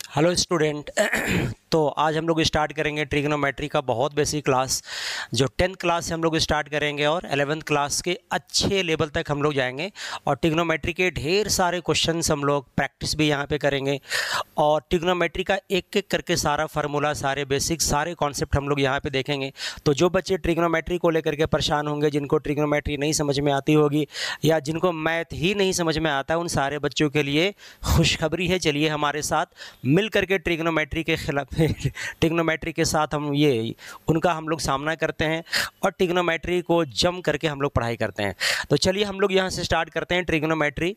Hello student. तो आज हम लोग स्टार्ट करेंगे ट्रिग्नोमेट्री का बहुत बेसिक क्लास जो 10th क्लास से हम लोग स्टार्ट करेंगे और 11th क्लास के अच्छे लेवल तक हम लोग जाएंगे। और ट्रिग्नोमेट्री के ढेर सारे क्वेश्चंस हम लोग प्रैक्टिस भी यहाँ पे करेंगे और ट्रिग्नोमेट्री का एक एक करके सारा फार्मूला, सारे बेसिक, सारे कॉन्सेप्ट हम लोग यहाँ पे देखेंगे। तो जो बच्चे ट्रिग्नोमेट्री को लेकर के परेशान होंगे, जिनको ट्रिग्नोमेट्री नहीं समझ में आती होगी या जिनको मैथ ही नहीं समझ में आता, उन सारे बच्चों के लिए खुशखबरी है। चलिए हमारे साथ मिल करके ट्रिग्नोमेट्री के खिलाफ ट्रिग्नोमेट्री के साथ हम उनका हम लोग सामना करते हैं और ट्रिग्नोमेट्री को जम करके हम लोग पढ़ाई करते हैं। तो चलिए हम लोग यहाँ से स्टार्ट करते हैं ट्रिग्नोमेट्री।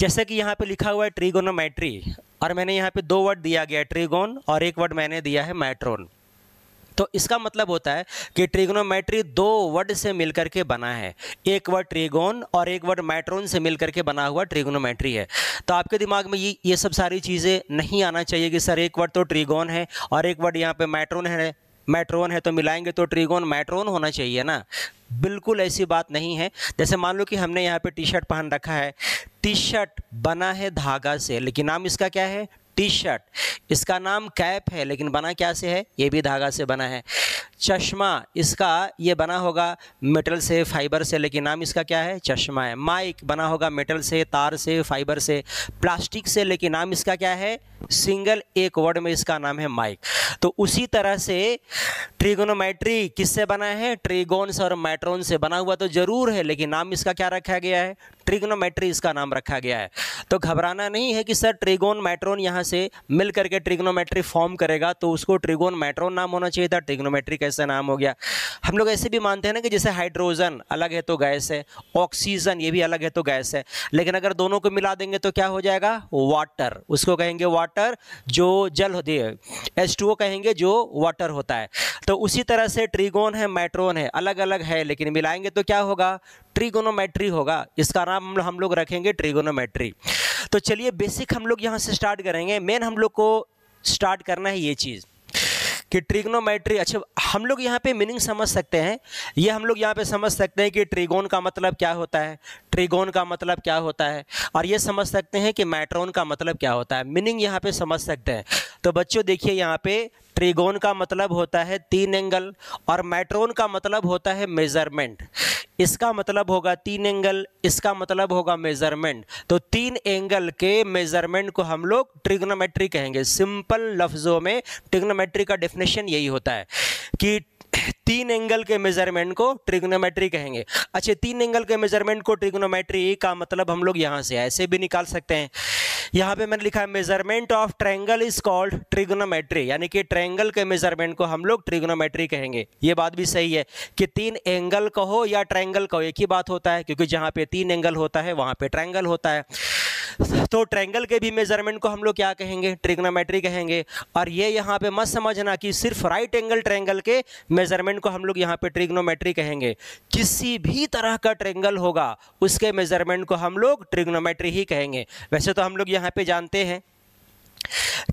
जैसे कि यहाँ पे लिखा हुआ है ट्रिगोनोमेट्री और मैंने यहाँ पे 2 वर्ड दिया गया है, ट्रिगोन, और 1 वर्ड मैंने दिया है मैट्रोन। तो इसका मतलब होता है कि ट्रिग्नोमेट्री 2 वर्ड से मिलकर के बना है। 1 वर्ड ट्रिगोन और 1 वर्ड मैट्रोन से मिलकर के बना हुआ ट्रिग्नोमेट्री है। तो आपके दिमाग में ये सब सारी चीज़ें नहीं आना चाहिए कि सर 1 वर्ड तो ट्रिगोन है और 1 वर्ड यहाँ पे मैट्रोन है तो मिलाएंगे तो ट्रिगोन मैट्रोन होना चाहिए ना। बिल्कुल ऐसी बात नहीं है। जैसे मान लो कि हमने यहाँ पे टी शर्ट पहन रखा है। टी शर्ट बना है धागा से, लेकिन नाम इसका क्या है? T shirt. इसका नाम कैप है, लेकिन बना क्या से है? ये भी धागा से बना है। चश्मा, इसका ये बना होगा मेटल से, फाइबर से, लेकिन नाम इसका क्या है? चश्मा है। माइक बना होगा मेटल से, तार से, फाइबर से, प्लास्टिक से, लेकिन नाम इसका क्या है? सिंगल, 1 वर्ड में इसका नाम है माइक। तो उसी तरह से ट्रिगोनोमेट्री किससे बना है? ट्रिगोन्स और मैट्रोन से बना हुआ तो जरूर है, लेकिन नाम इसका क्या रखा गया है? ट्रिग्नोमेट्री इसका नाम रखा गया है। तो घबराना नहीं है कि सर ट्रिगोन मैट्रोन यहाँ से मिल करके ट्रिग्नोमेट्री फॉर्म करेगा तो उसको ट्रिगोन मैट्रोन नाम होना चाहिए था, ट्रिग्नोमेट्री कैसे नाम हो गया? हम लोग ऐसे भी मानते हैं ना कि जैसे हाइड्रोजन अलग है तो गैस है, ऑक्सीजन ये भी अलग है तो गैस है, लेकिन अगर दोनों को मिला देंगे तो क्या हो जाएगा? वाटर। उसको कहेंगे वाटर जो जल होती है, H2O कहेंगे जो वाटर होता है। तो उसी तरह से ट्रिगोन है, मैट्रोन है, अलग अलग है, लेकिन मिलाएंगे तो क्या होगा? ट्रिगोनोमेट्री होगा। इसका नाम हम लोग रखेंगे ट्रिगोनोमेट्री। तो चलिए बेसिक हम लोग यहाँ से स्टार्ट करेंगे। मेन हम लोग को स्टार्ट करना है ये चीज़ कि ट्रिग्नोमेट्री। अच्छा, हम लोग यहाँ पे मीनिंग समझ सकते हैं। ये हम लोग यहाँ पे समझ सकते हैं कि ट्रिगोन का मतलब क्या होता है, ट्रिगोन का मतलब क्या होता है, और ये समझ सकते हैं कि मैट्रोन का मतलब क्या होता है। मीनिंग यहाँ पे समझ सकते हैं। तो बच्चों देखिए, यहाँ पे ट्रिगोन का मतलब होता है 3 एंगल और मैट्रोन का मतलब होता है मेजरमेंट। इसका मतलब होगा 3 एंगल, इसका मतलब होगा मेजरमेंट। तो 3 एंगल के मेजरमेंट को हम लोग ट्रिग्नोमेट्री कहेंगे। सिंपल लफ्जों में ट्रिग्नोमेट्री का डेफिनेशन यही होता है कि 3 एंगल के मेजरमेंट को ट्रिग्नोमेट्री कहेंगे। अच्छा, 3 एंगल के मेजरमेंट को ट्रिग्नोमेट्री का मतलब हम लोग यहाँ से ऐसे भी निकाल सकते हैं। यहाँ पे मैंने लिखा है measurement of triangle is called trigonometry, यानी कि ट्रायंगल के मेजरमेंट को हम लोग ट्रिग्नोमेट्री कहेंगे। ये बात भी सही है कि 3 एंगल कहो या ट्रायंगल कहो एक ही बात होता है, क्योंकि जहाँ पे 3 एंगल होता है वहाँ पे ट्रायंगल होता है। तो ट्रायंगल के भी मेजरमेंट को हम लोग क्या कहेंगे? ट्रिग्नोमेट्री कहेंगे। और ये यहाँ पे मत समझना कि सिर्फ राइट एंगल ट्रायंगल के मेजरमेंट को हम लोग यहाँ पे ट्रिग्नोमेट्री कहेंगे। किसी भी तरह का ट्रायंगल होगा उसके मेजरमेंट को हम लोग ट्रिग्नोमेट्री ही कहेंगे। वैसे तो हम लोग यहाँ पे जानते हैं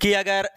कि अगर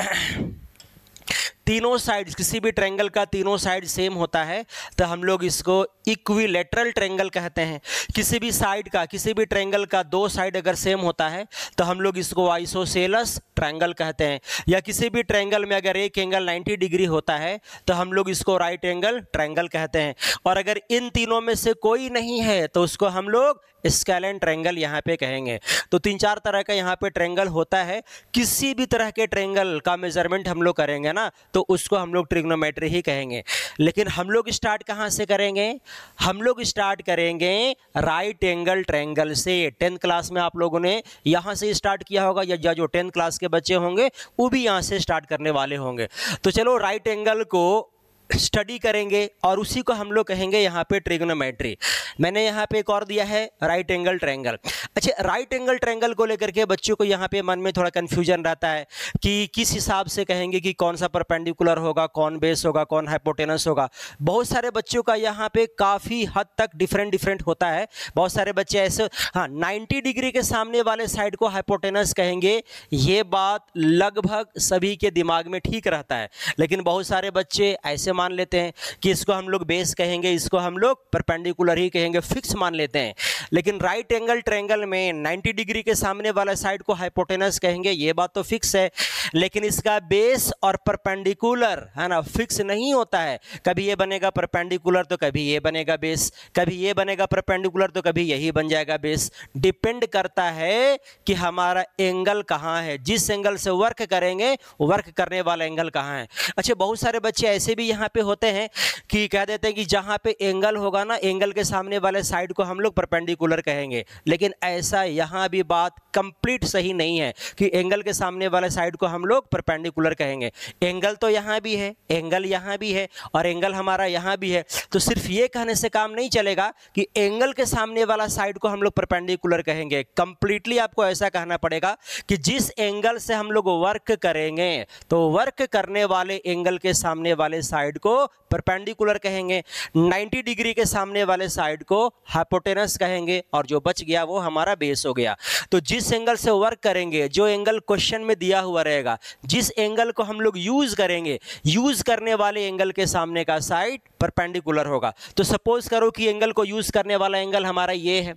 तीनों साइड्स, किसी भी ट्रायंगल का तीनों साइड सेम होता है तो हम लोग इसको इक्विलेटरल ट्रायंगल कहते हैं। किसी भी साइड का, किसी भी ट्रायंगल का 2 साइड अगर सेम होता है तो हम लोग इसको आइसोसेलस ट्रायंगल कहते हैं। या किसी भी ट्रायंगल में अगर एक एंगल 90 डिग्री होता है तो हम लोग इसको राइट एंगल ट्रायंगल कहते हैं। और अगर इन तीनों में से कोई नहीं है तो उसको हम लोग स्केलेन ट्रायंगल यहाँ पे कहेंगे। तो 3-4 तरह का यहाँ पे ट्रायंगल होता है। किसी भी तरह के ट्रायंगल का मेजरमेंट हम लोग करेंगे ना तो उसको हम लोग ट्रिग्नोमेट्री ही कहेंगे। लेकिन हम लोग स्टार्ट कहाँ से करेंगे? हम लोग स्टार्ट करेंगे राइट एंगल ट्रायंगल से। 10th क्लास में आप लोगों ने यहाँ से स्टार्ट किया होगा, या जो 10th क्लास के बच्चे होंगे वो भी यहाँ से स्टार्ट करने वाले होंगे। तो चलो राइट एंगल को स्टडी करेंगे और उसी को हम लोग कहेंगे यहाँ पे ट्रिग्नोमेट्री। मैंने यहाँ पे एक और दिया है राइट एंगल ट्रायंगल। अच्छा, राइट एंगल ट्रायंगल को लेकर के बच्चों को यहाँ पे मन में थोड़ा कन्फ्यूजन रहता है कि किस हिसाब से कहेंगे कि कौन सा परपेंडिकुलर होगा, कौन बेस होगा, कौन हाइपोटेनस होगा। बहुत सारे बच्चों का यहाँ पे काफ़ी हद तक डिफरेंट होता है। बहुत सारे बच्चे ऐसे, हाँ, 90 डिग्री के सामने वाले साइड को हाइपोटेनस कहेंगे। ये बात लगभग सभी के दिमाग में ठीक रहता है। लेकिन बहुत सारे बच्चे ऐसे मान लेते हैं कि इसको हम लोग बेस कहेंगे, इसको हम लोग परपेंडिकुलर ही कहेंगे, फिक्स मान लेते हैं। लेकिन राइट एंगल ट्रायंगल में 90 डिग्री के सामने वाला साइड को हाइपोटेनस कहेंगे, ये बात तो फिक्स है। लेकिन इसका बेस और परपेंडिकुलर है ना फिक्स नहीं होता है, कभी ये बनेगा परपेंडिकुलर तो कभी ये बनेगा बेस, कभी ये बनेगा परपेंडिकुलर तो कभी यही बन जाएगा बेस। डिपेंड करता है कि हमारा एंगल कहाँ है, जिस एंगल से वर्क करेंगे वर्क करने वाला एंगल कहाँ है। अच्छा, बहुत सारे बच्चे ऐसे भी यहाँ पे होते हैं कि कह देते हैं कि जहाँ पे एंगल होगा ना, एंगल के सामने वाले साइड को हम लोग परपेंडिकुलर कहेंगे। लेकिन ऐसा यहाँ भी बात कंप्लीट सही नहीं है कि एंगल के सामने वाले साइड को हम लोग परपेंडिकुलर कहेंगे। एंगल तो यहाँ भी है, एंगल यहाँ भी है और एंगल हमारा यहाँ भी है। तो सिर्फ ये कहने से काम नहीं चलेगा कि एंगल के सामने वाला साइड को हम लोग परपेंडिकुलर कहेंगे। कंप्लीटली आपको ऐसा कहना पड़ेगा कि जिस एंगल से हम लोग वर्क करेंगे तो वर्क करने वाले एंगल के सामने वाले साइड को परपेंडिकुलर कहेंगे, 90 डिग्री के सामने वाले साइड को हाइपोटेनस कहेंगे और जो बच गया वो हमारा बेस हो गया। तो जिस एंगल से वर्क करेंगे, जो एंगल क्वेश्चन में दिया हुआ रहेगा, जिस एंगल को हम लोग यूज करेंगे, यूज करने वाले एंगल के सामने का साइड परपेंडिकुलर होगा। तो सपोज करो कि एंगल को यूज करने वाला एंगल हमारा ये है,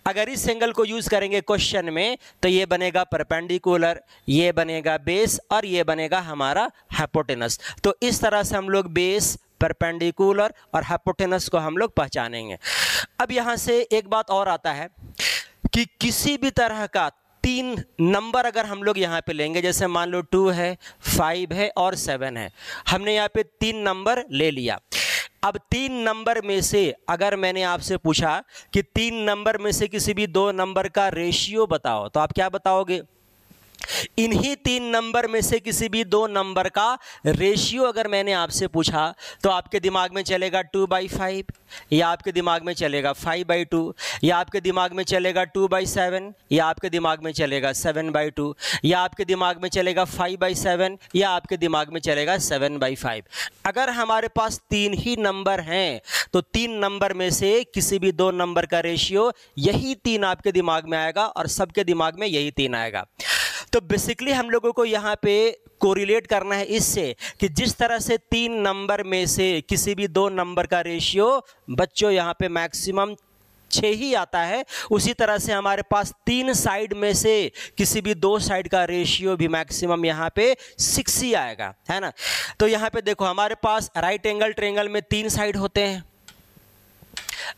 अगर इस एंगल को यूज करेंगे क्वेश्चन में तो ये बनेगा परपेंडिकुलर, ये बनेगा बेस और ये बनेगा हमारा हाइपोटेनस। तो इस तरह से हम लोग बेस, परपेंडिकुलर और हाइपोटेनस को हम लोग पहचानेंगे। अब यहां से एक बात और आता है कि किसी भी तरह का 3 नंबर अगर हम लोग यहाँ पे लेंगे, जैसे मान लो 2 है, 5 है और 7 है, हमने यहाँ पे 3 नंबर ले लिया। अब 3 नंबर में से अगर मैंने आपसे पूछा कि 3 नंबर में से किसी भी 2 नंबर का रेशियो बताओ, तो आप क्या बताओगे? इन्हीं 3 नंबर में से किसी भी 2 नंबर का रेशियो अगर मैंने आपसे पूछा तो आपके दिमाग में चलेगा 2/5, या आपके दिमाग में चलेगा 5/2, या आपके दिमाग में चलेगा 2/7, या आपके दिमाग में चलेगा 7/2, या आपके दिमाग में चलेगा 5/7, या आपके दिमाग में चलेगा 7/5। अगर हमारे पास 3 ही नंबर हैं तो 3 नंबर में से किसी भी 2 नंबर का रेशियो यही 3 आपके दिमाग में आएगा और सबके दिमाग में यही 3 आएगा। तो बेसिकली हम लोगों को यहाँ पे कोरिलेट करना है इससे कि जिस तरह से 3 नंबर में से किसी भी 2 नंबर का रेशियो बच्चों यहाँ पे मैक्सिमम 6 ही आता है, उसी तरह से हमारे पास 3 साइड में से किसी भी 2 साइड का रेशियो भी मैक्सिमम यहाँ पे 6 ही आएगा, है ना। तो यहाँ पे देखो हमारे पास राइट एंगल ट्रायंगल में 3 साइड होते हैं,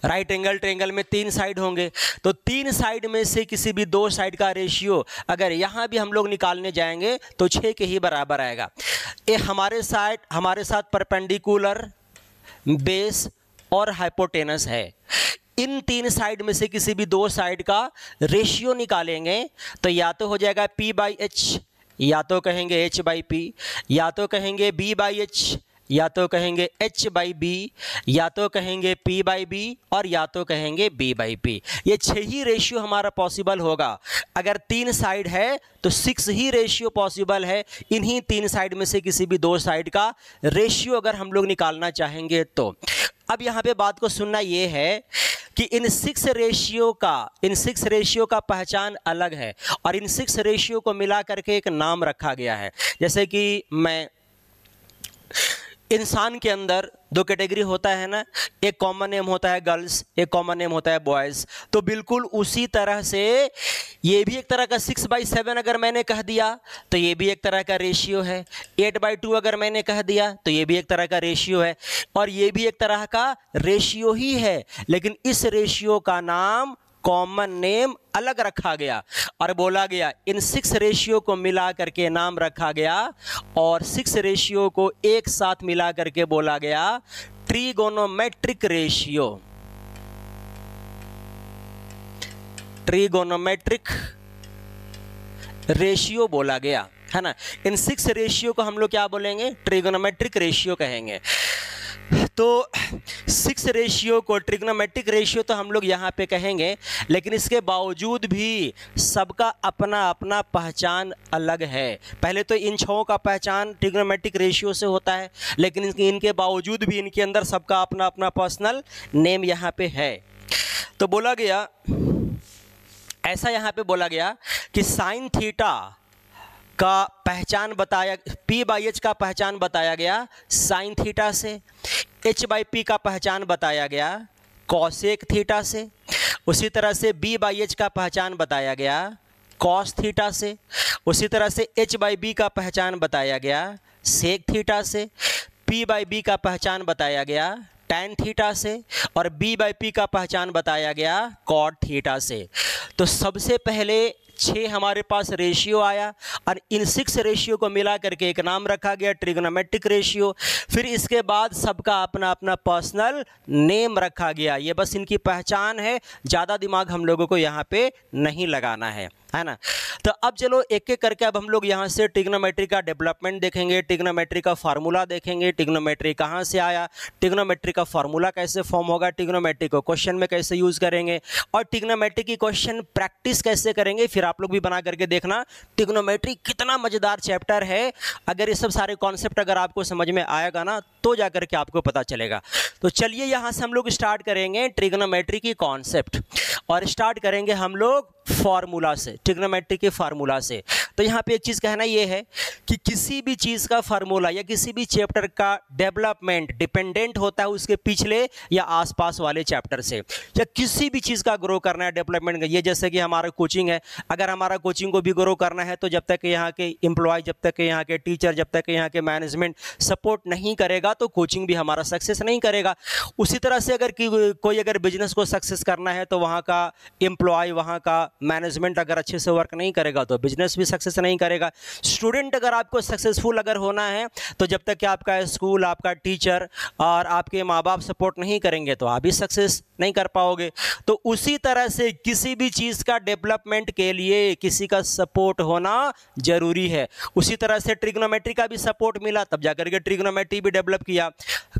राइट एंगल ट्रायंगल में 3 साइड होंगे। तो 3 साइड में से किसी भी 2 साइड का रेशियो अगर यहाँ भी हम लोग निकालने जाएंगे तो 6 के ही बराबर आएगा। ये हमारे साथ परपेंडिकुलर, बेस और हाइपोटेनस है। इन 3 साइड में से किसी भी 2 साइड का रेशियो निकालेंगे तो या तो हो जाएगा P/H, या तो कहेंगे H/P, या तो कहेंगे B/H, या तो कहेंगे H/B, या तो कहेंगे P/B और या तो कहेंगे B/P। ये 6 ही रेशियो हमारा पॉसिबल होगा। अगर 3 साइड है तो 6 ही रेशियो पॉसिबल है इन्हीं 3 साइड में से किसी भी 2 साइड का रेशियो अगर हम लोग निकालना चाहेंगे तो। अब यहाँ पे बात को सुनना ये है कि इन 6 रेशियो का पहचान अलग है और इन 6 रेशियो को मिला करके एक नाम रखा गया है। जैसे कि इंसान के अंदर 2 कैटेगरी होता है ना, एक कॉमन नेम होता है गर्ल्स, एक कॉमन नेम होता है बॉयज़। तो बिल्कुल उसी तरह से ये भी एक तरह का 6/7 अगर मैंने कह दिया तो ये भी एक तरह का रेशियो है, 8/2 अगर मैंने कह दिया तो ये भी एक तरह का रेशियो है, और ये भी एक तरह का रेशियो ही है, लेकिन इस रेशियो का नाम कॉमन नेम अलग रखा गया और बोला गया इन 6 रेशियो को मिला करके नाम रखा गया और 6 रेशियो को एक साथ मिला करके बोला गया ट्रिगोनोमेट्रिक रेशियो। ट्रिगोनोमेट्रिक रेशियो बोला गया, है ना। इन 6 रेशियो को हम लोग क्या बोलेंगे? ट्रिगोनोमेट्रिक रेशियो कहेंगे। तो 6 रेशियो को ट्रिग्नोमेट्रिक रेशियो तो हम लोग यहाँ पे कहेंगे, लेकिन इसके बावजूद भी सबका अपना अपना पहचान अलग है। पहले तो इन 6 का पहचान ट्रिग्नोमेट्रिक रेशियो से होता है, लेकिन इनके बावजूद भी इनके अंदर सबका अपना अपना पर्सनल नेम यहाँ पे है। तो बोला गया, ऐसा यहाँ पे बोला गया कि साइन थीटा का पहचान बताया, p/h का पहचान बताया गया साइन थीटा से, h/p का पहचान बताया गया कॉसेक थीटा से, उसी तरह से b/h का पहचान बताया गया कॉस थीटा से, उसी तरह से h/b का पहचान बताया गया सेक थीटा से, p/b का पहचान बताया गया टैन थीटा से, और b/p का पहचान बताया गया कॉट थीटा से। तो सबसे पहले 6 हमारे पास रेशियो आया और इन 6 रेशियो को मिला करके एक नाम रखा गया ट्रिग्नोमेट्रिक रेशियो। फिर इसके बाद सबका अपना अपना पर्सनल नेम रखा गया। ये बस इनकी पहचान है, ज़्यादा दिमाग हम लोगों को यहाँ पे नहीं लगाना है ना। तो अब चलो एक एक करके अब हम लोग यहाँ से ट्रिग्नोमेट्री का डेवलपमेंट देखेंगे, ट्रिग्नोमेट्री का फार्मूला देखेंगे, ट्रिग्नोमेट्री कहाँ से आया, ट्रिग्नोमेट्री का फार्मूला कैसे फॉर्म होगा, ट्रिग्नोमेट्री को क्वेश्चन में कैसे यूज़ करेंगे, और ट्रिग्नोमेट्री की क्वेश्चन प्रैक्टिस कैसे करेंगे। फिर आप लोग भी बना करके देखना ट्रिग्नोमेट्री कितना मज़ेदार चैप्टर है। अगर ये सब सारे कॉन्सेप्ट अगर आपको समझ में आएगा ना तो जा करके आपको पता चलेगा। तो चलिए यहाँ से हम लोग स्टार्ट करेंगे ट्रिग्नोमेट्री की कॉन्सेप्ट, और स्टार्ट करेंगे हम लोग फार्मूला से, ट्रिग्नोमेट्री के फार्मूला से। तो यहाँ पे एक चीज़ कहना ये है कि किसी भी चीज़ का फार्मूला या किसी भी चैप्टर का डेवलपमेंट डिपेंडेंट होता है उसके पिछले या आसपास वाले चैप्टर से। या किसी भी चीज़ का ग्रो करना है डेवलपमेंट, ये जैसे कि हमारा कोचिंग है, अगर हमारा कोचिंग को भी ग्रो करना है तो जब तक यहाँ के एम्प्लॉय, जब तक यहाँ के टीचर, जब तक यहाँ के मैनेजमेंट सपोर्ट नहीं करेगा तो कोचिंग भी हमारा सक्सेस नहीं करेगा। उसी तरह से अगर कोई अगर बिजनेस को सक्सेस करना है तो वहाँ का एम्प्लॉय, वहाँ का मैनेजमेंट अगर अच्छे से वर्क नहीं करेगा तो बिजनेस भी सक्सेस नहीं करेगा। स्टूडेंट अगर आपको सक्सेसफुल अगर होना है तो जब तक कि आपका स्कूल, आपका टीचर और आपके माँ बाप सपोर्ट नहीं करेंगे तो आप भी सक्सेस नहीं कर पाओगे। तो उसी तरह से किसी भी चीज़ का डेवलपमेंट के लिए किसी का सपोर्ट होना जरूरी है। उसी तरह से ट्रिग्नोमेट्री का भी सपोर्ट मिला तब जाकर के ट्रिग्नोमेट्री भी डेवलप किया।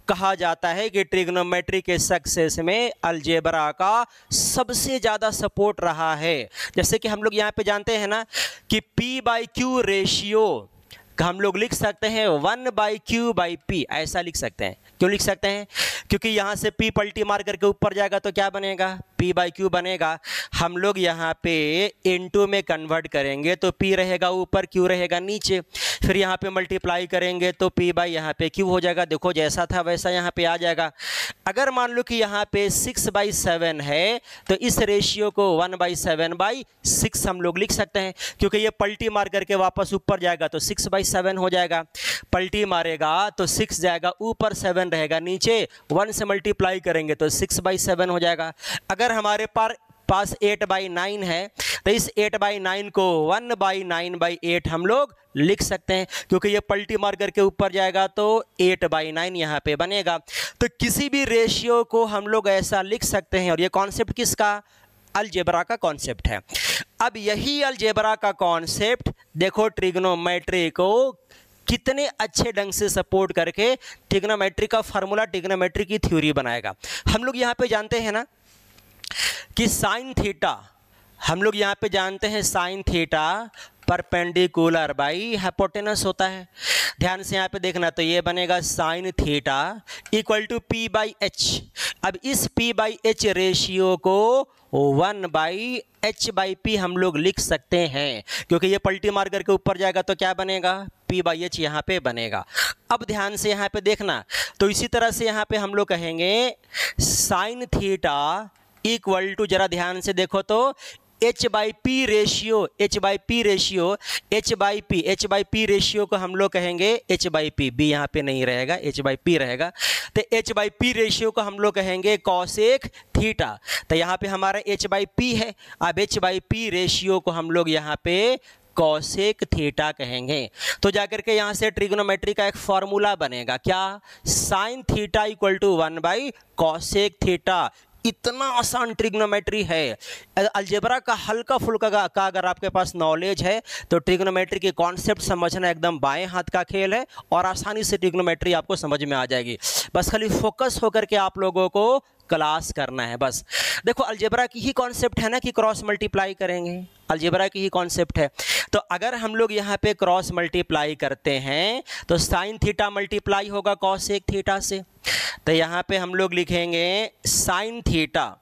कहा जाता है कि ट्रिग्नोमेट्री के सक्सेस में अलजेब्रा का सबसे ज़्यादा सपोर्ट रहा है। जैसे कि हम लोग यहाँ पे जानते हैं ना कि p/q रेशियो हम लोग लिख सकते हैं 1/q/p, ऐसा लिख सकते हैं। क्यों लिख सकते हैं? क्योंकि यहाँ से p पलटी मार करके ऊपर जाएगा तो क्या बनेगा? p/q बनेगा। हम लोग यहाँ पे इनटू में कन्वर्ट करेंगे तो p रहेगा ऊपर, q रहेगा नीचे। फिर यहाँ पे मल्टीप्लाई करेंगे तो p/ यहाँ पे q हो जाएगा। देखो जैसा था वैसा यहाँ पे आ जाएगा। अगर मान लो कि यहाँ पे 6/7 है तो इस रेशियो को 1/7/6 हम लोग लिख सकते हैं, क्योंकि ये पलटी मार करके वापस ऊपर जाएगा तो 6/7 हो जाएगा। पलटी मारेगा तो 6 जाएगा ऊपर, 7 रहेगा नीचे, 1 से मल्टीप्लाई करेंगे तो 6/7 हो जाएगा। अगर हमारे पास 8/9 है तो इस 8/9 को 1/9/8 हम लोग लिख सकते हैं, क्योंकि ये पलटी मार करके ऊपर जाएगा तो 8/9 यहाँ पे बनेगा। तो किसी भी रेशियो को हम लोग ऐसा लिख सकते हैं। और ये कॉन्सेप्ट किसका? अलजेब्रा का कॉन्सेप्ट है। अब यही अलजेब्रा का कॉन्सेप्ट देखो ट्रिग्नोमेट्री को कितने अच्छे ढंग से सपोर्ट करके ट्रिग्नोमेट्री का फार्मूला, ट्रिग्नोमेट्री की थ्योरी बनाएगा। हम लोग यहाँ पे जानते हैं ना कि साइन थीटा, हम लोग यहाँ पे जानते हैं sine theta perpendicular by hypotenuse होता है। ध्यान से यहाँ पे देखना, तो ये बनेगा sine theta equal to p/h। अब इस p/h रेशियो को 1/h/p हम लोग लिख सकते हैं, क्योंकि ये पलटी मार करके ऊपर जाएगा तो क्या बनेगा? p/h यहाँ पे बनेगा। अब ध्यान से यहाँ पे देखना, तो इसी तरह से यहाँ पे हम लोग कहेंगे साइन थीटा इक्वल टू, जरा ध्यान से देखो तो h/p रेशियो, h/p रेशियो को हम लोग कहेंगे h/p, b यहाँ पे नहीं रहेगा, h/p रहेगा। तो h/p रेशियो को हम लोग कहेंगे कॉसेक थीटा। तो यहाँ पे हमारा h/p है। अब h/p रेशियो को हम लोग यहाँ पे कॉसेक थीटा कहेंगे। तो जाकर के यहाँ से ट्रिग्नोमेट्री का एक फॉर्मूला बनेगा, क्या? Sine theta equal to cosec theta. इतना आसान ट्रिग्नोमेट्री है। अलजेब्रा का हल्का फुल्का का अगर आपके पास नॉलेज है तो ट्रिग्नोमेट्री के कॉन्सेप्ट समझना एकदम बाएं हाथ का खेल है और आसानी से ट्रिग्नोमेट्री आपको समझ में आ जाएगी। बस खाली फोकस होकर के आप लोगों को क्लास करना है बस। देखो अलजेब्रा की ही कॉन्सेप्ट है ना कि क्रॉस मल्टीप्लाई करेंगे, अलजेब्रा की ही कॉन्सेप्ट है। तो अगर हम लोग यहाँ पे क्रॉस मल्टीप्लाई करते हैं तो साइन थीटा मल्टीप्लाई होगा कॉसेक थीटा से। तो यहाँ पे हम लोग लिखेंगे साइन थीटा,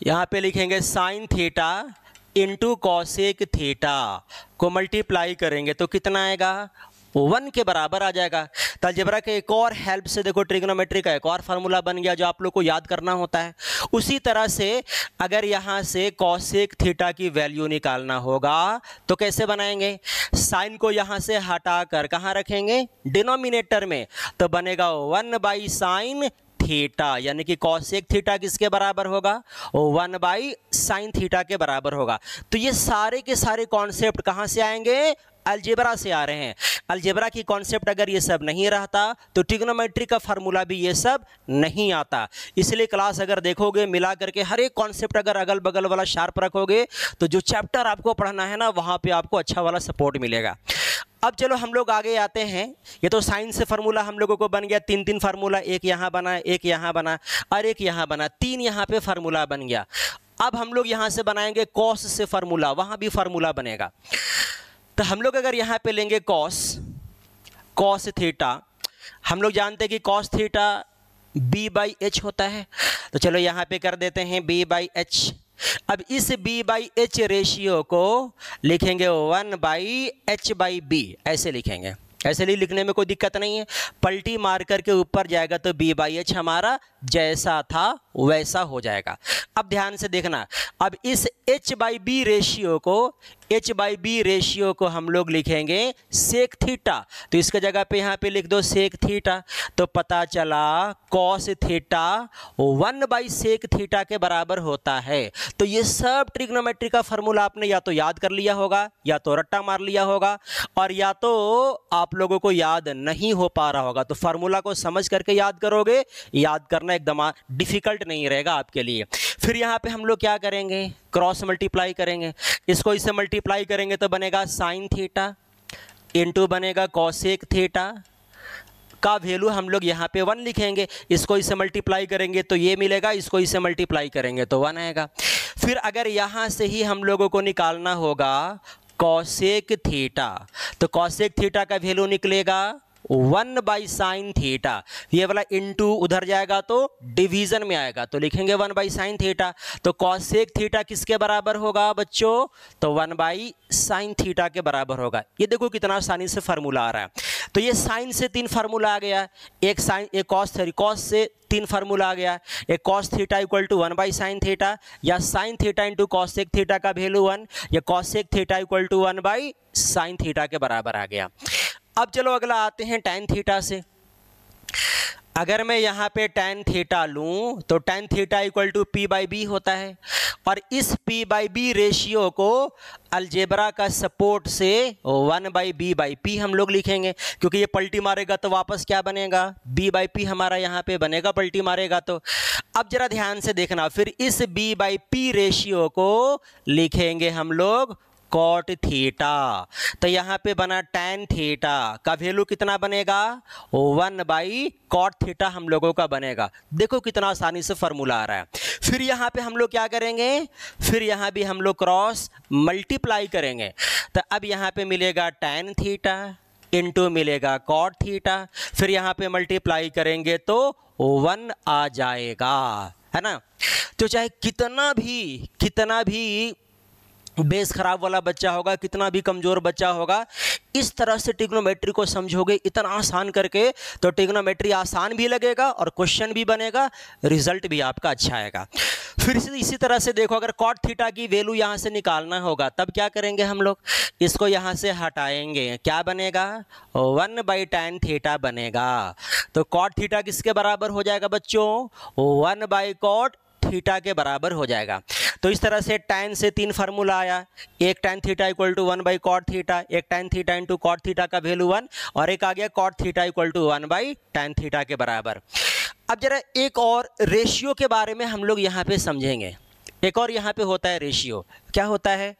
यहाँ पे लिखेंगे sign theta into cosec theta को मल्टीप्लाई करेंगे तो कितना आएगा, 1 के बराबर आ जाएगा। तो अलजेब्रा के एक और हेल्प से देखो ट्रिग्नोमेट्री का एक और फार्मूला बन गया जो आप लोग को याद करना होता है। उसी तरह से अगर यहाँ से कॉसेक थीटा की वैल्यू निकालना होगा तो कैसे बनाएंगे, साइन को यहाँ से हटाकर कहाँ रखेंगे, डिनोमिनेटर में, तो बनेगा 1/sin थीटा, यानी कि कॉसेक थीटा किसके बराबर होगा, 1/sin थीटा के बराबर होगा। तो ये सारे के सारे कॉन्सेप्ट कहाँ से आएंगे, अलजेब्रा से आ रहे हैं। अलजेब्रा की कॉन्सेप्ट अगर ये सब नहीं रहता तो ट्रिग्नोमेट्री का फार्मूला भी ये सब नहीं आता। इसलिए क्लास अगर देखोगे मिला करके हर एक कॉन्सेप्ट अगर अगल बगल वाला शार्प रखोगे तो जो चैप्टर आपको पढ़ना है ना वहाँ पे आपको अच्छा वाला सपोर्ट मिलेगा। अब चलो हम लोग आगे आते हैं। ये तो साइन से फार्मूला हम लोगों को बन गया, 3 फार्मूला, एक यहाँ बना, एक यहाँ बना और एक यहाँ बना, 3 यहाँ पे फार्मूला बन गया। अब हम लोग यहाँ से बनाएंगे कॉस से फार्मूला, वहाँ भी फार्मूला बनेगा। तो हम लोग अगर यहाँ पे लेंगे कॉस थीटा, हम लोग जानते हैं कि कॉस थीटा b/h होता है, तो चलो यहाँ पे कर देते हैं b/h। अब इस b/h रेशियो को लिखेंगे 1/h/b, ऐसे लिखेंगे। ऐसे ही लिखने में कोई दिक्कत नहीं है, पलटी मार करके ऊपर जाएगा तो b/h हमारा जैसा था वैसा हो जाएगा। अब ध्यान से देखना, अब इस h/b रेशियो को हम लोग लिखेंगे सेक थीटा, तो इसके जगह पे यहाँ पे लिख दो सेक थीटा, तो पता चला कॉस थीटा 1/सेक थीटा के बराबर होता है। तो ये सब ट्रिग्नोमेट्री का फार्मूला आपने या तो याद कर लिया होगा या तो रट्टा मार लिया होगा और या तो आप लोगों को याद नहीं हो पा रहा होगा। तो फार्मूला को समझ करके याद करोगे, याद करना एकदम डिफिकल्ट नहीं रहेगा आपके लिए। फिर यहाँ पे हम लोग क्या करेंगे, क्रॉस मल्टीप्लाई करेंगे। इसको इससे मल्टीप्लाई करेंगे तो बनेगा साइन थीटा इंटू बनेगा कॉसेक थीटा का वैल्यू हम लोग यहाँ पे 1 लिखेंगे। इसको इससे मल्टीप्लाई करेंगे तो ये मिलेगा, इसको इससे मल्टीप्लाई करेंगे तो 1 आएगा। फिर अगर यहाँ से ही हम लोगों को निकालना होगा कॉसेक थीटा, तो कॉसेक थीटा का वैल्यू निकलेगा 1/sin थीटा, ये वाला इंटू उधर जाएगा तो डिवीजन में आएगा, तो लिखेंगे 1/sin थीटा। तो कॉसेक थीटा किसके बराबर होगा बच्चों, तो 1/sin थीटा के बराबर होगा। ये देखो कितना आसानी से फार्मूला आ रहा है। तो ये साइन से 3 फार्मूला आ गया, एक साइन, एक कॉस से 3 फार्मूला आ गया, एक cos theta equal to 1/sin theta, या sine theta into cosec theta का वैल्यू 1, या कॉसेक थीटा इक्वल टू 1/sin थीटा के बराबर आ गया। अब चलो अगला आते हैं tan थीटा से। अगर मैं यहाँ पे tan थीटा लूँ तो tan theta equal to p/b होता है, और इस p/b रेशियो को अलजेब्रा का सपोर्ट से 1/b/p हम लोग लिखेंगे, क्योंकि ये पलटी मारेगा तो वापस क्या बनेगा, b/p हमारा यहाँ पे बनेगा पलटी मारेगा तो। अब जरा ध्यान से देखना, फिर इस b/p रेशियो को लिखेंगे हम लोग कॉट थीटा, तो यहाँ पे बना tan थीटा का वैल्यू कितना बनेगा, 1/कॉट थीटा हम लोगों का बनेगा। देखो कितना आसानी से फार्मूला आ रहा है। फिर यहाँ पे हम लोग क्या करेंगे, फिर यहाँ भी हम लोग क्रॉस मल्टीप्लाई करेंगे, तो अब यहाँ पे मिलेगा tan थीटा इंटू मिलेगा कॉट थीटा, फिर यहाँ पे मल्टीप्लाई करेंगे तो 1 आ जाएगा, है ना। तो चाहे कितना भी बेस खराब वाला बच्चा होगा, कितना भी कमज़ोर बच्चा होगा, इस तरह से ट्रिग्नोमेट्री को समझोगे इतना आसान करके, तो ट्रिग्नोमेट्री आसान भी लगेगा और क्वेश्चन भी बनेगा, रिजल्ट भी आपका अच्छा आएगा। फिर इसी तरह से देखो, अगर कॉट थीटा की वैल्यू यहाँ से निकालना होगा तब क्या करेंगे हम लोग, इसको यहाँ से हटाएंगे, क्या बनेगा, 1/tan थीटा बनेगा। तो कॉट थीटा किसके बराबर हो जाएगा बच्चों, 1/कॉट थीटा के बराबर हो जाएगा। तो इस तरह से tan से 3 फार्मूला आया, एक tan theta equal to cot theta, एक tan theta into cot theta का वैल्यू 1, और एक आ गया cot theta equal to 1/tan theta के बराबर। अब जरा एक और रेशियो के बारे में हम लोग यहाँ पे समझेंगे। एक और यहाँ पे होता है रेशियो, क्या होता है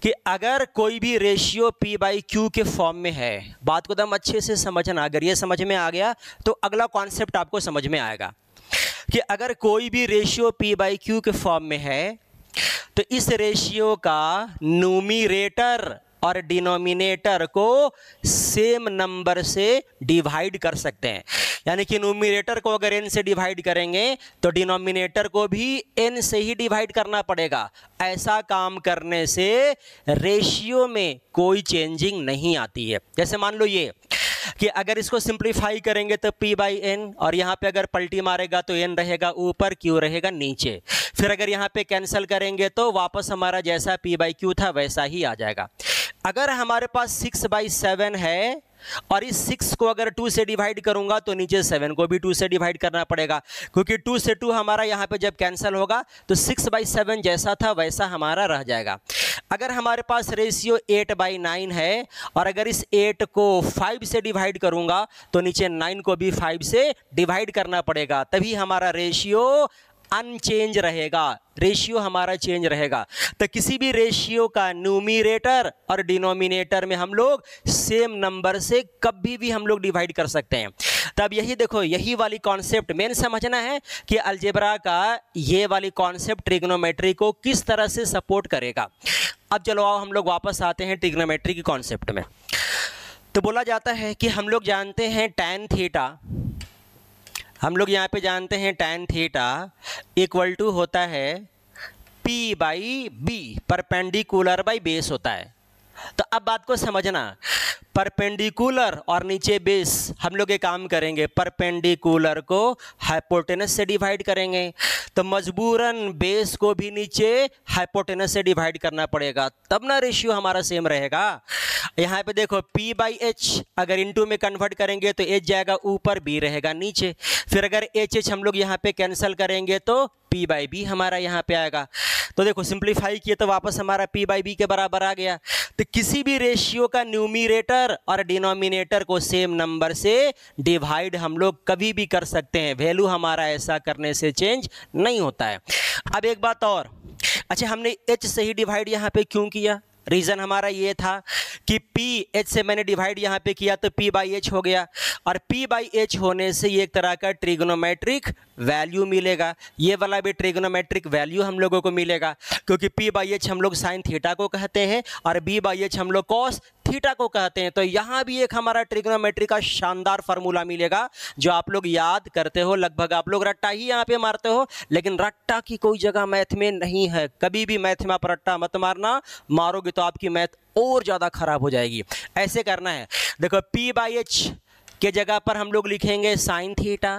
कि अगर कोई भी रेशियो p/q के फॉर्म में है, बात को एकदम अच्छे से समझना, अगर ये समझ में आ गया तो अगला कॉन्सेप्ट आपको समझ में आएगा कि अगर कोई भी रेशियो p/q के फॉर्म में है तो इस रेशियो का न्यूमरेटर और डिनोमिनेटर को सेम नंबर से डिवाइड कर सकते हैं। यानी कि न्यूमरेटर को अगर n से डिवाइड करेंगे तो डिनोमिनेटर को भी n से ही डिवाइड करना पड़ेगा। ऐसा काम करने से रेशियो में कोई चेंजिंग नहीं आती है। जैसे मान लो ये कि अगर इसको सिंप्लीफाई करेंगे तो p बाई एन, और यहाँ पे अगर पलटी मारेगा तो n रहेगा ऊपर, q रहेगा नीचे। फिर अगर यहाँ पे कैंसिल करेंगे तो वापस हमारा जैसा p बाई क्यू था वैसा ही आ जाएगा। अगर हमारे पास 6/7 है और इस 6 को अगर 2 से डिवाइड करूंगा तो नीचे 7 को भी 2 से डिवाइड करना पड़ेगा, क्योंकि 2 से 2 हमारा यहाँ पे जब कैंसिल होगा तो 6/7 जैसा था वैसा हमारा रह जाएगा। अगर हमारे पास रेशियो 8/9 है और अगर इस 8 को 5 से डिवाइड करूंगा तो नीचे 9 को भी 5 से डिवाइड करना पड़ेगा, तभी हमारा रेशियो अनचेंज रहेगा, रेशियो हमारा चेंज रहेगा। तो किसी भी रेशियो का न्यूमरेटर और डिनोमिनेटर में हम लोग सेम नंबर से कभी भी हम लोग डिवाइड कर सकते हैं। तब यही देखो, यही वाली कॉन्सेप्ट मेन समझना है कि अलजेब्रा का ये वाली कॉन्सेप्ट ट्रिग्नोमेट्री को किस तरह से सपोर्ट करेगा। अब चलो आओ हम लोग वापस आते हैं ट्रिग्नोमेट्री की कॉन्सेप्ट में। तो बोला जाता है कि हम लोग जानते हैं tan थीटा, हम लोग यहाँ पे जानते हैं tan थीटा इक्वल टू होता है P by B, perpendicular by base होता है। तो अब बात को समझना, परपेंडिकुलर और नीचे बेस, हम लोग ये काम करेंगे परपेंडिकुलर को हाइपोटेनस से डिवाइड करेंगे, तो मजबूरन बेस को भी नीचे हाइपोटेनस से डिवाइड करना पड़ेगा, तब ना रेशियो हमारा सेम रहेगा। यहाँ पे देखो P बाई एच अगर इनटू में कन्वर्ट करेंगे तो H जाएगा ऊपर, B रहेगा नीचे। फिर अगर H हम लोग यहाँ पे कैंसिल करेंगे तो P बाई बी हमारा यहाँ पे आएगा। तो देखो सिंप्लीफाई किए तो वापस हमारा P बाई बी के बराबर आ गया। तो किसी भी रेशियो का न्यूमरेटर और डिनोमिनेटर को सेम नंबर से डिवाइड हम लोग कभी भी कर सकते हैं, वैल्यू हमारा ऐसा करने से चेंज नहीं होता है। अब एक बात और, अच्छा हमने H से ही डिवाइड यहाँ पे क्यों किया? रीज़न हमारा ये था कि P H से मैंने डिवाइड यहाँ पे किया तो P बाई एच हो गया, और P बाई एच होने से ये एक तरह का ट्रिग्नोमेट्रिक वैल्यू मिलेगा। ये वाला भी ट्रिग्नोमेट्रिक वैल्यू हम लोगों को मिलेगा, क्योंकि P बाई एच हम लोग साइन थीटा को कहते हैं और B बाई एच हम लोग कॉस थीटा को कहते हैं। तो यहाँ भी एक हमारा ट्रिग्नोमेट्री का शानदार फार्मूला मिलेगा जो आप लोग याद करते हो, लगभग आप लोग रट्टा ही यहाँ पे मारते हो, लेकिन रट्टा की कोई जगह मैथ में नहीं है। कभी भी मैथ में आप रट्टा मत मारना, मारोगे तो आपकी मैथ और ज़्यादा खराब हो जाएगी। ऐसे करना है, देखो P बाई एच के जगह पर हम लोग लिखेंगे साइन थीटा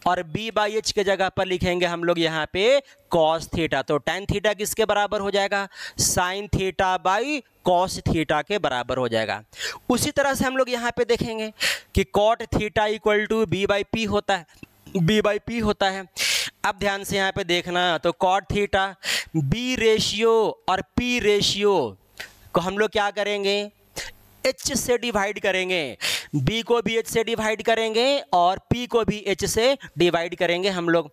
और B बाई एच के जगह पर लिखेंगे हम लोग यहाँ पे कॉस थीटा। तो tan थीटा किसके बराबर हो जाएगा? Sign theta by cos theta के बराबर हो जाएगा। उसी तरह से हम लोग यहाँ पे देखेंगे कि cot theta equal to B by P होता है, B बाई पी होता है। अब ध्यान से यहाँ पे देखना, तो कॉट थीटा B रेशियो और P रेशियो को हम लोग क्या करेंगे? H से डिवाइड करेंगे, B को भी H से डिवाइड करेंगे और P को भी H से डिवाइड करेंगे हम लोग।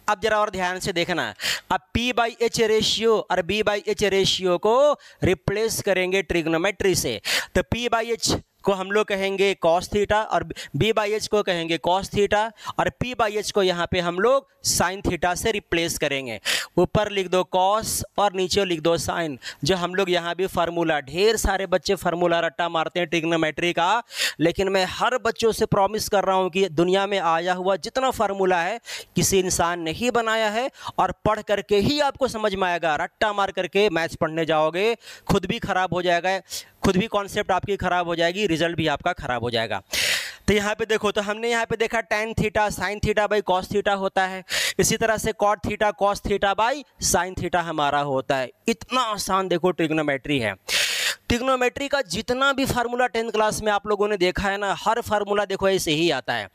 अब जरा और ध्यान से देखना, अब P बाई एच रेशियो और B बाई एच रेशियो को रिप्लेस करेंगे ट्रिग्नोमेट्री से। तो P बाई एच को हम लोग कहेंगे कॉस थीटा और B बाई एच को कहेंगे कॉस थीटा और P बाई एच को यहाँ पे हम लोग साइन थीटा से रिप्लेस करेंगे। ऊपर लिख दो कॉस और नीचे लिख दो साइन। जो हम लोग यहाँ भी फार्मूला, ढेर सारे बच्चे फार्मूला रट्टा मारते हैं ट्रिग्नोमेट्री का, लेकिन मैं हर बच्चों से प्रॉमिस कर रहा हूँ कि दुनिया में आया हुआ जितना फार्मूला है किसी इंसान ने ही बनाया है और पढ़ करके ही आपको समझ में आएगा। रट्टा मार करके मैथ्स पढ़ने जाओगे खुद भी खराब हो जाएगा, खुद भी कॉन्सेप्ट आपकी खराब हो जाएगी, रिजल्ट भी आपका खराब हो जाएगा। तो यहाँ पे देखो, तो हमने यहाँ पे देखा tan theta sine theta by cos theta होता है, इसी तरह से cot theta cos theta by sine theta हमारा होता है। इतना आसान देखो ट्रिग्नोमेट्री है। ट्रिग्नोमेट्री का जितना भी फार्मूला 10th क्लास में आप लोगों ने देखा है ना, हर फार्मूला देखो ऐसे ही आता है।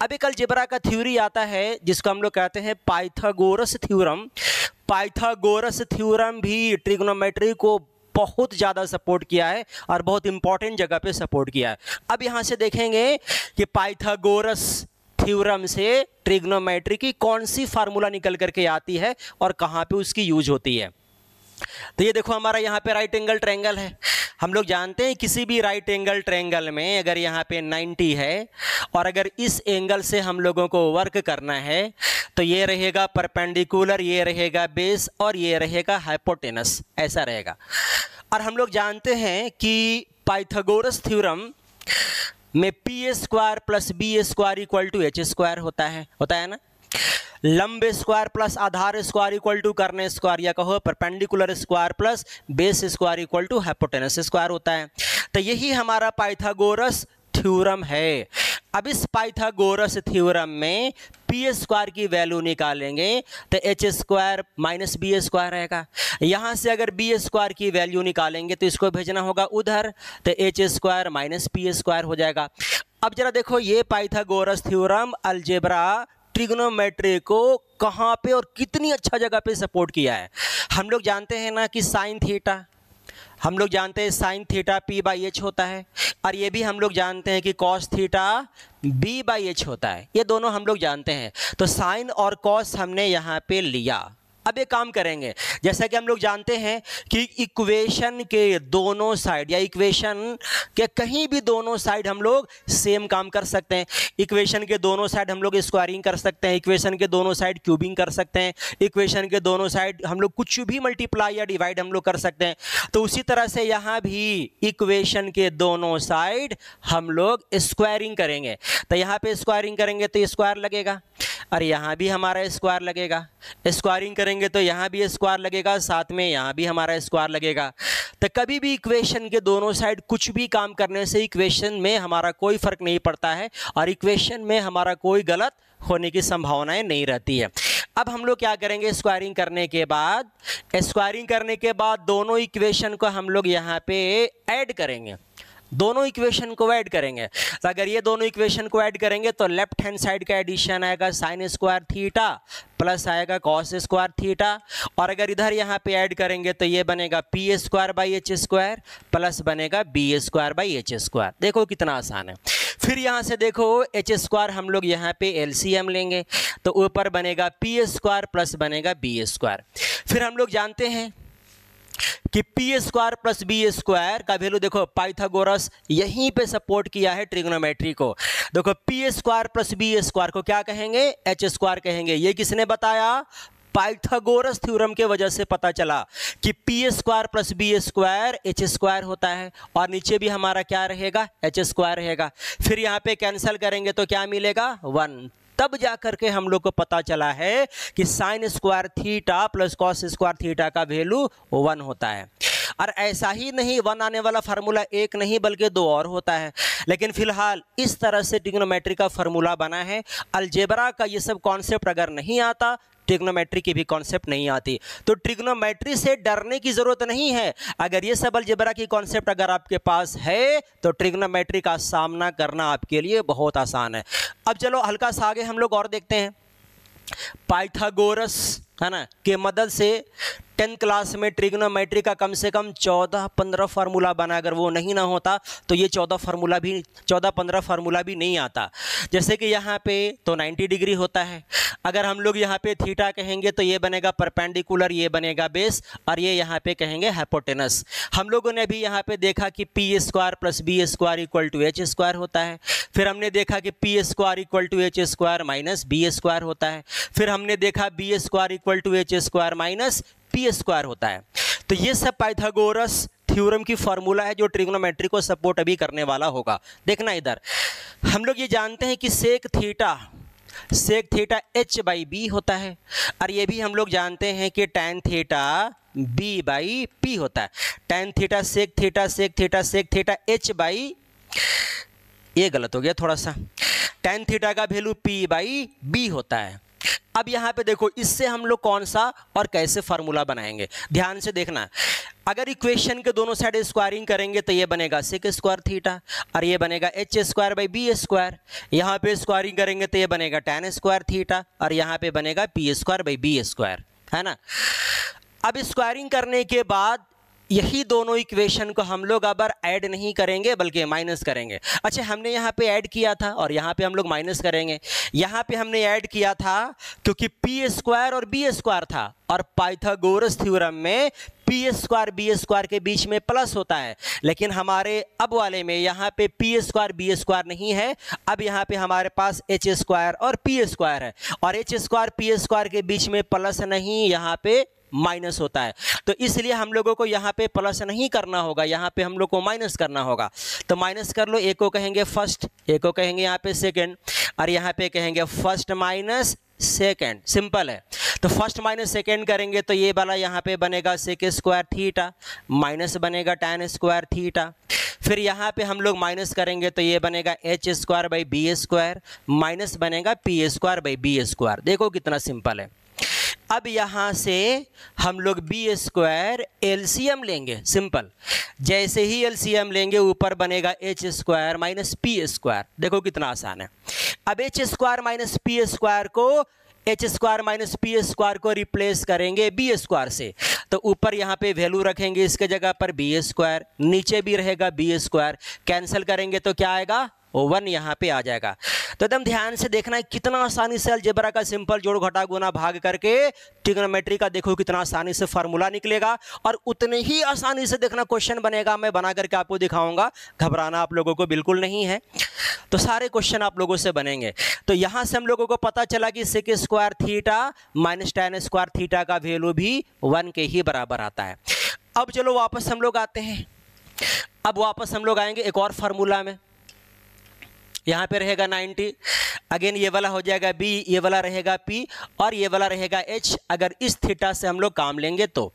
अभी कल अलजेब्रा का थ्योरी आता है जिसको हम लोग कहते हैं पाइथागोरस थ्योरम। पाइथागोरस थ्योरम भी ट्रिग्नोमेट्री को बहुत ज़्यादा सपोर्ट किया है और बहुत इंपॉर्टेंट जगह पे सपोर्ट किया है। अब यहाँ से देखेंगे कि पाइथागोरस थ्योरम से ट्रिग्नोमेट्री की कौन सी फार्मूला निकल करके आती है और कहाँ पे उसकी यूज होती है। तो ये देखो हमारा यहाँ पे राइट एंगल ट्रायंगल है। हम लोग जानते हैं किसी भी राइट एंगल ट्रायंगल में अगर यहाँ पे 90 है और अगर इस एंगल से हम लोगों को वर्क करना है तो ये रहेगा परपेंडिकुलर, ये रहेगा बेस और ये रहेगा हाइपोटेनस, ऐसा रहेगा। और हम लोग जानते हैं कि पाइथागोरस थ्योरम में P square plus B square equal to H square होता है ना। लंब स्क्वायर प्लस आधार स्क्वायर इक्वल टू कर्ण स्क्वायर, या कहो perpendicular square plus base square equal to hypotenuse square होता है। तो यही हमारा पाइथागोरस थ्योरम है। अब इस पाइथागोरस थ्योरम में पी स्क्वायर की वैल्यू निकालेंगे तो H square minus B square रहेगा। यहाँ से अगर बी स्क्वायर की वैल्यू निकालेंगे तो इसको भेजना होगा उधर, तो H square minus P square हो जाएगा। अब जरा देखो ये पाइथागोरस थ्योरम अलजेब्रा ट्रिग्नोमेट्री को कहाँ पे और कितनी अच्छा जगह पे सपोर्ट किया है। हम लोग जानते हैं ना कि साइन थीटा, हम लोग जानते हैं sine theta P by H होता है, और ये भी हम लोग जानते हैं कि cos theta B by H होता है। ये दोनों हम लोग जानते हैं। तो साइन और कॉस हमने यहाँ पे लिया। अब एक काम करेंगे, जैसा कि हम लोग जानते हैं कि इक्वेशन के दोनों साइड या इक्वेशन के कहीं भी दोनों साइड हम लोग सेम काम कर सकते हैं। इक्वेशन के दोनों साइड हम लोग स्क्वायरिंग कर सकते हैं, इक्वेशन के दोनों साइड क्यूबिंग कर सकते हैं, इक्वेशन के दोनों साइड हम लोग कुछ भी मल्टीप्लाई या डिवाइड हम लोग कर सकते हैं। तो उसी तरह से यहाँ भी इक्वेशन के दोनों साइड हम लोग स्क्वायरिंग करेंगे। तो यहाँ पे स्क्वायरिंग करेंगे तो स्क्वायर लगेगा, और यहाँ भी हमारा स्क्वायर लगेगा। स्क्वायरिंग करेंगे तो यहाँ भी स्क्वायर लगेगा, साथ में यहाँ भी हमारा स्क्वायर लगेगा। तो कभी भी इक्वेशन के दोनों साइड कुछ भी काम करने से इक्वेशन में हमारा कोई फर्क नहीं पड़ता है, और इक्वेशन में हमारा कोई गलत होने की संभावनाएं नहीं रहती है। अब हम लोग क्या करेंगे, स्क्वायरिंग करने के बाद दोनों इक्वेशन को हम लोग यहाँ पे ऐड करेंगे, दोनों इक्वेशन को ऐड करेंगे। तो अगर ये दोनों इक्वेशन को ऐड करेंगे तो लेफ्ट हैंड साइड का एडिशन आएगा साइन स्क्वायर थीटा प्लस आएगा कॉस स्क्वायर थीटा, और अगर इधर यहाँ पे ऐड करेंगे तो ये बनेगा P square by H square plus बनेगा B square by H square. देखो कितना आसान है। फिर यहाँ से देखो एच स्क्वायर हम लोग यहाँ पे एलसीएम लेंगे तो ऊपर बनेगा पी स्क्वायर प्लस बनेगा बी स्क्वायर। फिर हम लोग जानते हैं कि P square plus B square का वैल्यू देखो पाइथागोरस यहीं पे सपोर्ट किया है ट्रिग्नोमेट्री को। देखो P square plus B square को क्या कहेंगे, एच स्क्वायर कहेंगे। ये किसने बताया, पाइथागोरस थ्योरम के वजह से पता चला कि P square plus B square H square होता है, और नीचे भी हमारा क्या रहेगा, एच स्क्वायर रहेगा। फिर यहाँ पे कैंसिल करेंगे तो क्या मिलेगा, 1। तब जा करके हम लोग को पता चला है कि sign square theta plus cos square theta का वैल्यू 1 होता है। और ऐसा ही नहीं, 1 आने वाला फार्मूला एक नहीं बल्कि 2 और होता है। लेकिन फिलहाल इस तरह से ट्रिग्नोमेट्री का फार्मूला बना है। अलजेब्रा का ये सब कॉन्सेप्ट अगर नहीं आता, ट्रिग्नोमेट्री की भी कॉन्सेप्ट नहीं आती। तो ट्रिग्नोमेट्री से डरने की जरूरत नहीं है। अगर ये सब अलजेब्रा की कॉन्सेप्ट अगर आपके पास है तो ट्रिग्नोमेट्री का सामना करना आपके लिए बहुत आसान है। अब चलो हल्का सा आगे हम लोग और देखते हैं। पाइथागोरस है ना के मदद से 10th क्लास में ट्रिग्नोमेट्री का कम से कम 14-15 फार्मूला बना। अगर वो नहीं ना होता तो ये 14-15 फार्मूला भी नहीं आता। जैसे कि यहाँ पे तो 90 डिग्री होता है। अगर हम लोग यहाँ पे थीटा कहेंगे तो ये बनेगा परपेंडिकुलर, ये बनेगा बेस, और ये यहाँ पे कहेंगे हाइपोटेनस। हम लोगों ने भी यहाँ पे देखा कि P square plus B square equal to H square होता है। फिर हमने देखा कि P square equal to H square minus B square होता है। फिर हमने देखा B square equal to H square minus P square होता है। तो ये सब पाइथागोरस थ्योरम की फार्मूला है जो ट्रिग्नोमेट्री को सपोर्ट अभी करने वाला होगा। देखना इधर, हम लोग ये जानते हैं कि sec theta H by B होता है, और ये भी हम लोग जानते हैं कि tan theta B by P होता है। Tan theta sec theta H by, ये गलत हो गया थोड़ा सा, टैन थीटा का वैल्यू पी बाई बी होता है। अब यहाँ पे देखो इससे हम लोग कौन सा और कैसे फार्मूला बनाएंगे, ध्यान से देखना। अगर इक्वेशन के दोनों साइड स्क्वायरिंग करेंगे तो ये बनेगा सेक स्क्वायर थीटा, और ये बनेगा H square by B square. यहाँ पे स्क्वायरिंग करेंगे तो ये बनेगा टैन स्क्वायर थीटा, और यहाँ पे बनेगा P square by B square, है ना। अब स्क्वायरिंग करने के बाद यही दोनों इक्वेशन को हम लोग अब ऐड नहीं करेंगे बल्कि माइनस करेंगे। अच्छा, हमने यहाँ पे ऐड किया था और यहाँ पे हम लोग माइनस करेंगे। यहाँ पे हमने ऐड किया था क्योंकि पी स्क्वायर और बी स्क्वायर था, और पाइथागोरस थ्योरम में पी स्क्वायर बी स्क्वायर के बीच में प्लस होता है। लेकिन हमारे अब वाले में यहाँ पे पी स्क्वायर बी स्क्वायर नहीं है। अब यहाँ पे हमारे पास एच स्क्वायर और पी स्क्वायर है, और एच स्क्वायर पी स्क्वायर के बीच में प्लस नहीं, यहाँ पे माइनस होता है, तो इसलिए हम लोगों को यहाँ पे प्लस नहीं करना होगा, यहाँ पे हम लोग को माइनस करना होगा। तो माइनस कर लो, एक को कहेंगे फर्स्ट, एक को कहेंगे यहाँ पे सेकेंड, और यहाँ पे कहेंगे फर्स्ट माइनस सेकेंड, सिंपल है। तो फर्स्ट माइनस सेकेंड करेंगे तो ये वाला यहाँ पे बनेगा सेक स्क्वायर थीटा, माइनस बनेगा tan स्क्वायर थीटा। फिर यहाँ पे हम लोग माइनस करेंगे तो ये बनेगा H square by B square, minus बनेगा P square by B square. देखो कितना सिंपल है। अब यहाँ से हम लोग बी स्क्वायर एलसीएम लेंगे, सिंपल। जैसे ही एलसीएम लेंगे ऊपर बनेगा H square minus P square. देखो कितना आसान है। अब H square minus P square को H square minus P square को रिप्लेस करेंगे बी स्क्वायर से, तो ऊपर यहाँ पे वैल्यू रखेंगे इसके जगह पर बी स्क्वायर, नीचे भी रहेगा बी स्क्वायर, कैंसिल करेंगे तो क्या आएगा 1 यहाँ पे आ जाएगा। तो एकदम ध्यान से देखना है कितना आसानी से अलजेब्रा का सिंपल जोड़ घटा गुना भाग करके ट्रिग्नोमेट्री का देखो कितना आसानी से फार्मूला निकलेगा, और उतने ही आसानी से देखना क्वेश्चन बनेगा। मैं बना करके आपको दिखाऊंगा, घबराना आप लोगों को बिल्कुल नहीं है। तो सारे क्वेश्चन आप लोगों से बनेंगे। तो यहाँ से हम लोगों को पता चला कि sec square theta minus tan square theta का वैल्यू भी 1 के ही बराबर आता है। अब चलो वापस हम लोग आते हैं। अब वापस हम लोग आएंगे एक और फार्मूला में। यहाँ पे रहेगा 90, अगेन ये वाला हो जाएगा b, ये वाला रहेगा p और ये वाला रहेगा h। अगर इस थीटा से हम लोग काम लेंगे तो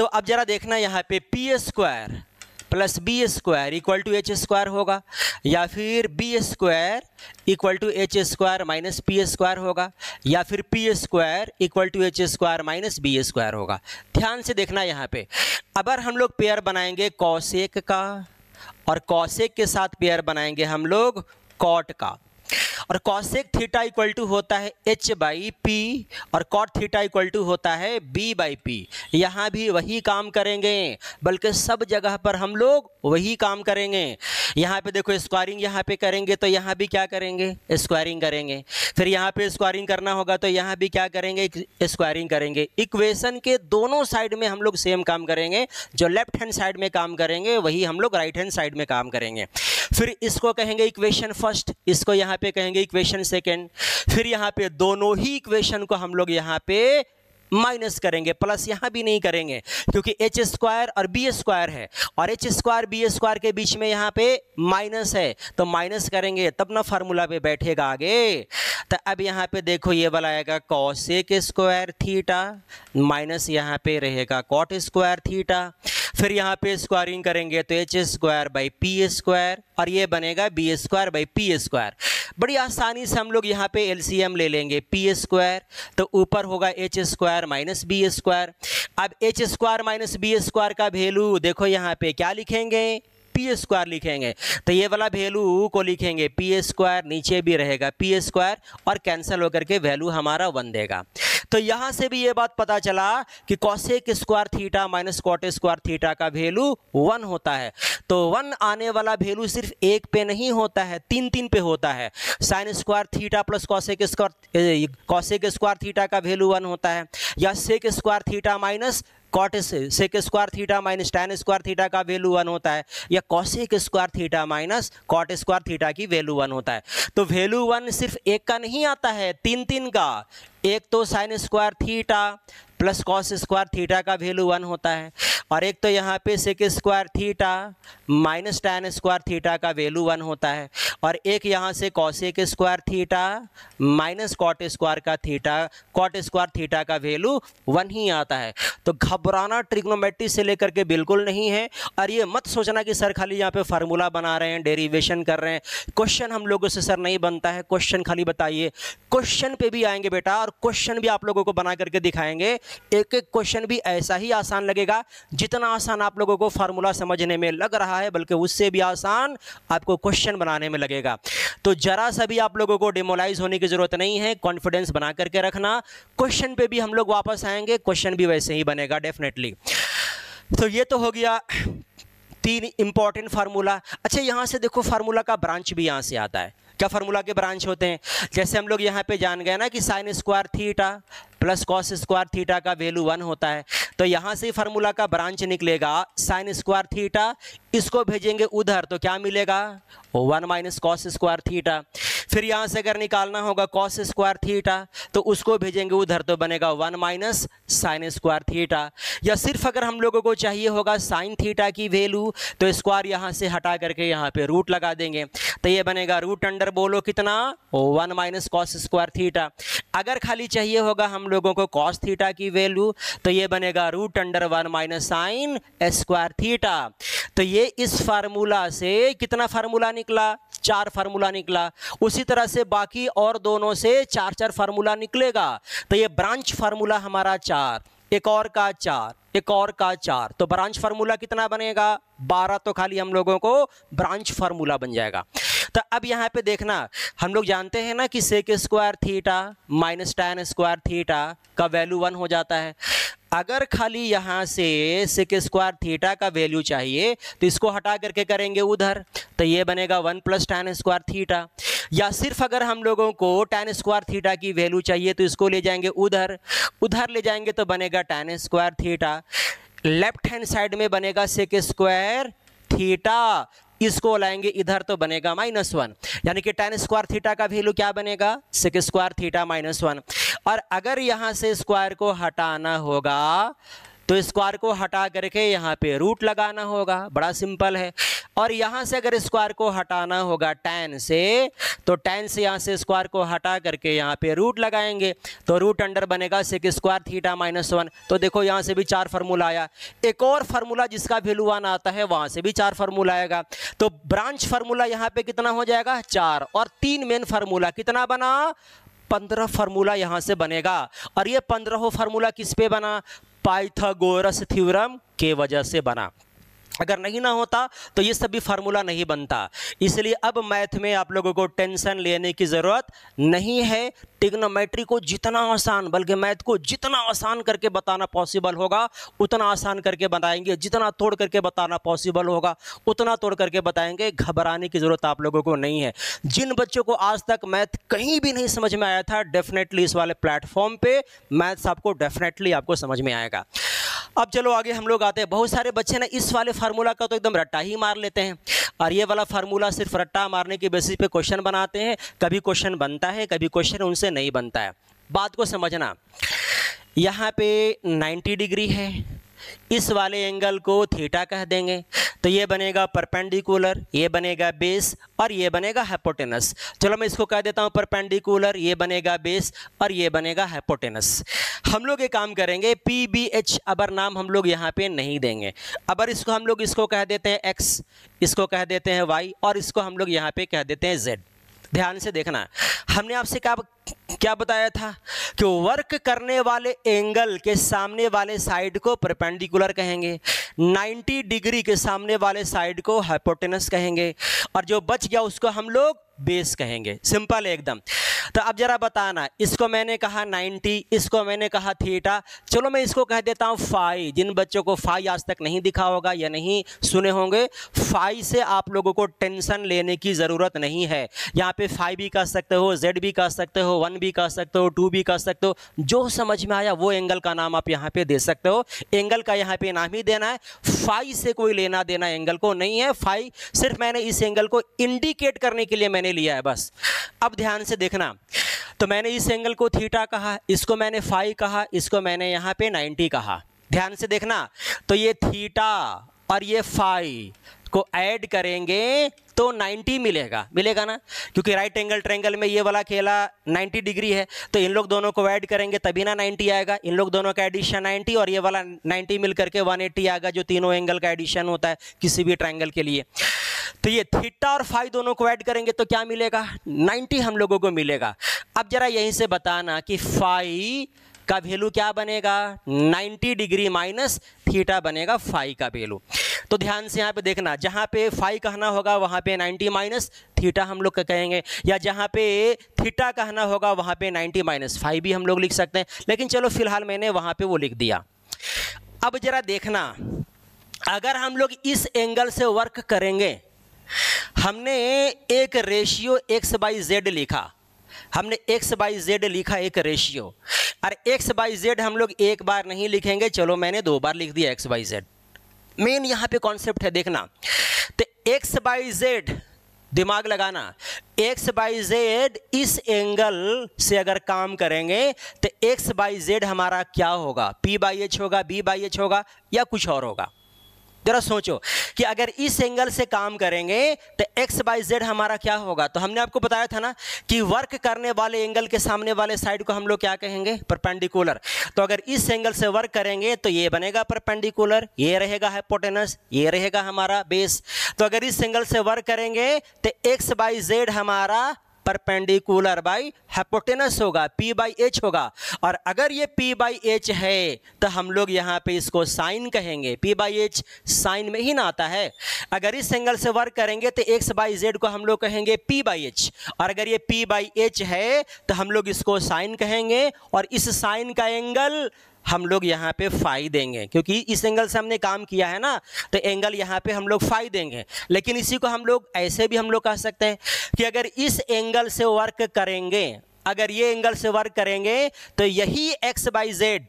अब जरा देखना यहाँ पे P square plus B square equal to H square होगा, या फिर B square equal to H square minus P square होगा, या फिर P square equal to H square minus B square होगा। ध्यान से देखना यहाँ पे, अगर हम लोग पेयर बनाएंगे कॉसेक का और कॉसेक के साथ पेयर बनाएंगे हम लोग कॉट का, और कॉसेक थीटा इक्वल टू होता है h बाई पी और कॉट थीटा इक्वल टू होता है b बाई पी। यहाँ भी वही काम करेंगे, बल्कि सब जगह पर हम लोग वही काम करेंगे। यहाँ पे देखो स्क्वायरिंग यहाँ पे करेंगे तो यहाँ भी क्या करेंगे, स्क्वायरिंग करेंगे। फिर यहाँ पे स्क्वायरिंग करना होगा तो यहाँ भी क्या करेंगे, स्क्वायरिंग करेंगे। इक्वेशन के दोनों साइड में हम लोग सेम काम करेंगे, जो लेफ्ट हैंड साइड में काम करेंगे वही हम लोग राइट हैंड साइड में काम करेंगे। फिर इसको कहेंगे इक्वेशन फर्स्ट, इसको यहाँ पे कहेंगे इक्वेशन सेकेंड। फिर यहाँ पे दोनों ही इक्वेशन को हम लोग यहाँ पे माइनस करेंगे, प्लस यहाँ भी नहीं करेंगे क्योंकि एच स्क्वायर और बी स्क्वायर है, और एच स्क्वायर बी स्क्वायर के बीच में यहाँ पे माइनस है, तो माइनस करेंगे तब ना फार्मूला पे बैठेगा आगे। तो अब यहाँ पे देखो ये वाला आएगा कॉसेक स्क्वायर थीटा माइनस यहाँ पे रहेगा कॉट स्क्वायर थीटा। फिर यहाँ पे स्क्वायरिंग करेंगे तो H square by P square, और ये बनेगा B square by P square. बड़ी आसानी से हम लोग यहाँ पे एलसीएम ले लेंगे, पी स्क्वायर तो ऊपर होगा H square minus B square. अब H square minus B square का वैल्यू देखो यहाँ पे क्या लिखेंगे, पी स्क्वायर लिखेंगे, तो ये वाला वैल्यू को लिखेंगे पी स्क्वायर, नीचे भी रहेगा पी स्क्वायर और कैंसिल होकर के वैल्यू हमारा 1 देगा। तो यहाँ से भी ये बात पता चला कि cosec square theta minus cot square theta का वैल्यू 1 होता है। तो 1 आने वाला वैल्यू सिर्फ 1 पे नहीं होता है, 3 पे होता है। Sine square theta plus cosec square theta का वैल्यू 1 होता है, या sec square theta minus cot sec square theta minus tan square theta का वैल्यू 1 होता है, या cosec square theta minus cot square theta की वैल्यू 1 होता है। तो वैल्यू 1 सिर्फ 1 का नहीं आता है, 3 का। एक तो sine square theta plus cos square theta का वैल्यू 1 होता है, और एक तो यहाँ पे sec square theta minus tan square theta का वैल्यू 1 होता है, और एक यहाँ से cosec square theta minus cot square theta का वैल्यू 1 ही आता है। तो घबराना ट्रिग्नोमेट्री से लेकर के बिल्कुल नहीं है, और ये मत सोचना कि सर खाली यहाँ पे फार्मूला बना रहे हैं, डेरिवेशन कर रहे हैं। क्वेश्चन हम लोगों से सर नहीं बनता है, क्वेश्चन खाली बताइए। क्वेश्चन पे भी आएंगे बेटा, और क्वेश्चन भी आप लोगों को बना करके दिखाएंगे। एक एक क्वेश्चन भी ऐसा ही आसान लगेगा जितना आसान आप लोगों को फार्मूला समझने में लग रहा है, बल्कि उससे भी आसान आपको क्वेश्चन बनाने में लगेगा। तो जरा सा भी आप लोगों को डिमोलाइज होने की जरूरत नहीं है, कॉन्फिडेंस बना करके रखना। क्वेश्चन पे भी हम लोग वापस आएंगे, क्वेश्चन भी वैसे ही बनेगा डेफिनेटली। तो ये तो हो गया 3 इंपॉर्टेंट फार्मूला। अच्छा, यहाँ से देखो फार्मूला का ब्रांच भी यहाँ से आता है। क्या फार्मूला के ब्रांच होते हैं? जैसे हम लोग यहाँ पे जान गए ना कि sign square theta plus cos square theta का वैल्यू 1 होता है, तो यहाँ से फार्मूला का ब्रांच निकलेगा साइन स्क्वायर थीटा, इसको भेजेंगे उधर तो क्या मिलेगा 1 माइनस कॉस स्क्वायर थीटा। फिर यहाँ से अगर निकालना होगा कॉस स्क्वायर थीटा तो उसको भेजेंगे उधर, तो बनेगा 1 माइनस साइन स्क्वायर थीटा। या सिर्फ अगर हम लोगों को चाहिए होगा साइन थीटा की वैल्यू तो स्क्वायर यहाँ से हटा करके यहाँ पे रूट लगा देंगे, तो ये बनेगा रूट अंडर बोलो कितना 1 माइनस कॉस स्क्वायर थीटा। अगर खाली चाहिए होगा हम लोगों को कॉस थीटा की वैल्यू तो ये बनेगा root under 1 minus sine square theta. तो ये इस फार्मूला से कितना फार्मूला निकला, 4 फार्मूला निकला। उसी तरह से बाकी और दोनों से 4 फार्मूला निकलेगा। तो ये ब्रांच फार्मूला हमारा 4, एक और का 4, एक और का 4, तो ब्रांच फार्मूला कितना बनेगा 12। तो खाली हम लोगों को ब्रांच फार्मूला बन जाएगा। तो अब यहाँ पे देखना, हम लोग जानते हैं ना कि sec square theta minus tan square theta का वैल्यू 1 हो जाता है। अगर खाली यहाँ से सेक स्क्वायर थीटा का वैल्यू चाहिए तो इसको हटा करके करेंगे उधर, तो ये बनेगा 1 प्लस टैन स्क्वायर थीटा। या सिर्फ अगर हम लोगों को टैन स्क्वायर थीटा की वैल्यू चाहिए तो इसको ले जाएंगे उधर, उधर ले जाएंगे तो बनेगा tan square theta. Left hand side में बनेगा सेक स्क्वायर थीटा, इसको लाएंगे इधर तो बनेगा -1, यानी कि टैन स्क्वायर थीटा का वैल्यू क्या बनेगा सेक स्क्वायर थीटा -1। और अगर यहाँ से स्क्वायर को हटाना होगा तो स्क्वायर को हटा करके यहाँ पे रूट लगाना होगा, बड़ा सिंपल है। और यहाँ से अगर स्क्वायर को हटाना होगा टैन से, तो टैन से यहाँ से स्क्वायर को हटा करके यहाँ पे रूट लगाएंगे तो रूट अंडर बनेगा सेक स्क्वायर थीटा -1। तो देखो यहाँ से भी 4 फार्मूला आया। एक और फार्मूला जिसका वैल्यू 1 आता है वहाँ से भी 4 फार्मूला आएगा। तो ब्रांच फार्मूला यहाँ पे कितना हो जाएगा 4, और 3 मेन फार्मूला कितना बना 15 फार्मूला यहाँ से बनेगा। और ये 15वां फार्मूला किस पे बना, पाइथागोरस थ्योरम के वजह से बना। अगर नहीं ना होता तो ये सभी फार्मूला नहीं बनता। इसलिए अब मैथ में आप लोगों को टेंशन लेने की ज़रूरत नहीं है। ट्रिग्नोमेट्री को जितना आसान, बल्कि मैथ को जितना आसान करके बताना पॉसिबल होगा उतना आसान करके बताएंगे, जितना तोड़ करके बताना पॉसिबल होगा उतना तोड़ करके बताएंगे। घबराने की ज़रूरत आप लोगों को नहीं है। जिन बच्चों को आज तक मैथ कहीं भी नहीं समझ में आया था, डेफिनेटली इस वाले प्लेटफॉर्म पे मैथ्स आपको डेफिनेटली आपको समझ में आएगा। अब चलो आगे हम लोग आते हैं। बहुत सारे बच्चे ना इस वाले फार्मूला का तो एकदम रट्टा ही मार लेते हैं, और ये वाला फार्मूला सिर्फ रट्टा मारने की बेसिस पे क्वेश्चन बनाते हैं। कभी क्वेश्चन बनता है, कभी क्वेश्चन उनसे नहीं बनता है। बात को समझना, यहाँ पे 90 डिग्री है, इस वाले एंगल को थीटा कह देंगे, तो ये बनेगा परपेंडिकुलर, ये बनेगा बेस और ये बनेगा हाइपोटेनस। चलो मैं इसको कह देता हूँ परपेंडिकुलर, ये बनेगा बेस और ये बनेगा हाइपोटेनस। हम लोग ये काम करेंगे PBH अबर नाम हम लोग यहाँ पे नहीं देंगे। अबर इसको हम लोग इसको कह देते हैं x, इसको कह देते हैं y और इसको हम लोग यहाँ पे कह देते हैं z। ध्यान से देखना, हमने आपसे क्या बताया था कि वर्क करने वाले एंगल के सामने वाले साइड को परपेंडिकुलर कहेंगे, 90 डिग्री के सामने वाले साइड को हाइपोटेनस कहेंगे, और जो बच गया उसको हम लोग बेस कहेंगे। सिंपल है एकदम। तो अब जरा बताना, इसको मैंने कहा 90, इसको मैंने कहा थीटा, चलो मैं इसको कह देता हूँ फाई। जिन बच्चों को फाई आज तक नहीं दिखा होगा या नहीं सुने होंगे, फाई से आप लोगों को टेंशन लेने की ज़रूरत नहीं है। यहाँ पे फाई भी कह सकते हो, जेड भी कह सकते हो, 1 भी कह सकते हो, 2 भी कह सकते हो, जो समझ में आया वो एंगल का नाम आप यहाँ पे दे सकते हो। एंगल का यहाँ पे नाम ही देना है, फाई से कोई लेना देना एंगल को नहीं है। फाई सिर्फ मैंने इस एंगल को इंडिकेट करने के लिए मैंने लिया है बस। अब ध्यान से देखना, तो मैंने इस एंगल को थीटा कहा, इसको मैंने फाई कहा, इसको मैंने यहाँ पे 90 कहा। ध्यान से देखना, तो ये थीटा और ये फाई को ऐड करेंगे तो 90 मिलेगा ना, क्योंकि राइट एंगल ट्रायंगल में ये वाला खेला 90 डिग्री है, तो इन लोग दोनों को ऐड करेंगे तभी ना 90 आएगा। इन लोग दोनों का एडिशन 90 और ये वाला 90 मिल करके 180 आएगा, जो तीनों एंगल का एडिशन होता है किसी भी ट्रायंगल के लिए। तो ये थीटा और फाई दोनों को ऐड करेंगे तो क्या मिलेगा 90 हम लोगों को मिलेगा। अब जरा यहीं से बताना कि फाई का वैल्यू क्या बनेगा 90 डिग्री माइनस थीटा बनेगा फाई का वैल्यू। तो ध्यान से यहाँ पे देखना, जहाँ पे फाई कहना होगा वहाँ पे 90 माइनस थीटा हम लोग कहेंगे, या जहाँ पे थीटा कहना होगा वहाँ पे 90 माइनस फाई भी हम लोग लिख सकते हैं, लेकिन चलो फिलहाल मैंने वहाँ पे वो लिख दिया। अब जरा देखना, अगर हम लोग इस एंगल से वर्क करेंगे, हमने एक रेशियो x/z लिखा, हमने x/z लिखा एक रेशियो, और x/z हम लोग एक बार नहीं लिखेंगे, चलो मैंने 2 बार लिख दिया x/z। मेन यहाँ पे कॉन्सेप्ट है देखना, तो x/z दिमाग लगाना, एक्स बाई जेड इस एंगल से अगर काम करेंगे तो एक्स बाई जेड हमारा क्या होगा, पी बाई एच होगा, बी बाई एच होगा या कुछ और होगा। जरा सोचो कि अगर इस एंगल से काम करेंगे तो एक्स बाई जेड हमारा क्या होगा। तो हमने आपको बताया था ना कि वर्क करने वाले एंगल के सामने वाले साइड को हम लोग क्या कहेंगे, परपेंडिकुलर। तो अगर इस एंगल से वर्क करेंगे तो ये बनेगा परपेंडिकुलर, ये रहेगा हाइपोटेनस, ये रहेगा हमारा बेस। तो अगर इस एंगल से वर्क करेंगे तो एक्स बाई जेड हमारा परपेंडिकुलर बाई हाइपोटेनस होगा, P बाई एच होगा। और अगर ये P बाई एच है तो हम लोग यहाँ पे इसको साइन कहेंगे, P बाई एच साइन में ही ना आता है। अगर इस एंगल से वर्क करेंगे तो x बाई जेड को हम लोग कहेंगे P बाई एच, और अगर ये P बाई एच है तो हम लोग इसको साइन कहेंगे, और इस साइन का एंगल हम लोग यहाँ पे फाई देंगे, क्योंकि इस एंगल से हमने काम किया है ना, तो एंगल यहाँ पे हम लोग फाई देंगे। लेकिन इसी को हम लोग ऐसे भी हम लोग कह सकते हैं कि अगर इस एंगल से वर्क करेंगे, अगर ये एंगल से वर्क करेंगे तो यही एक्स बाई जेड,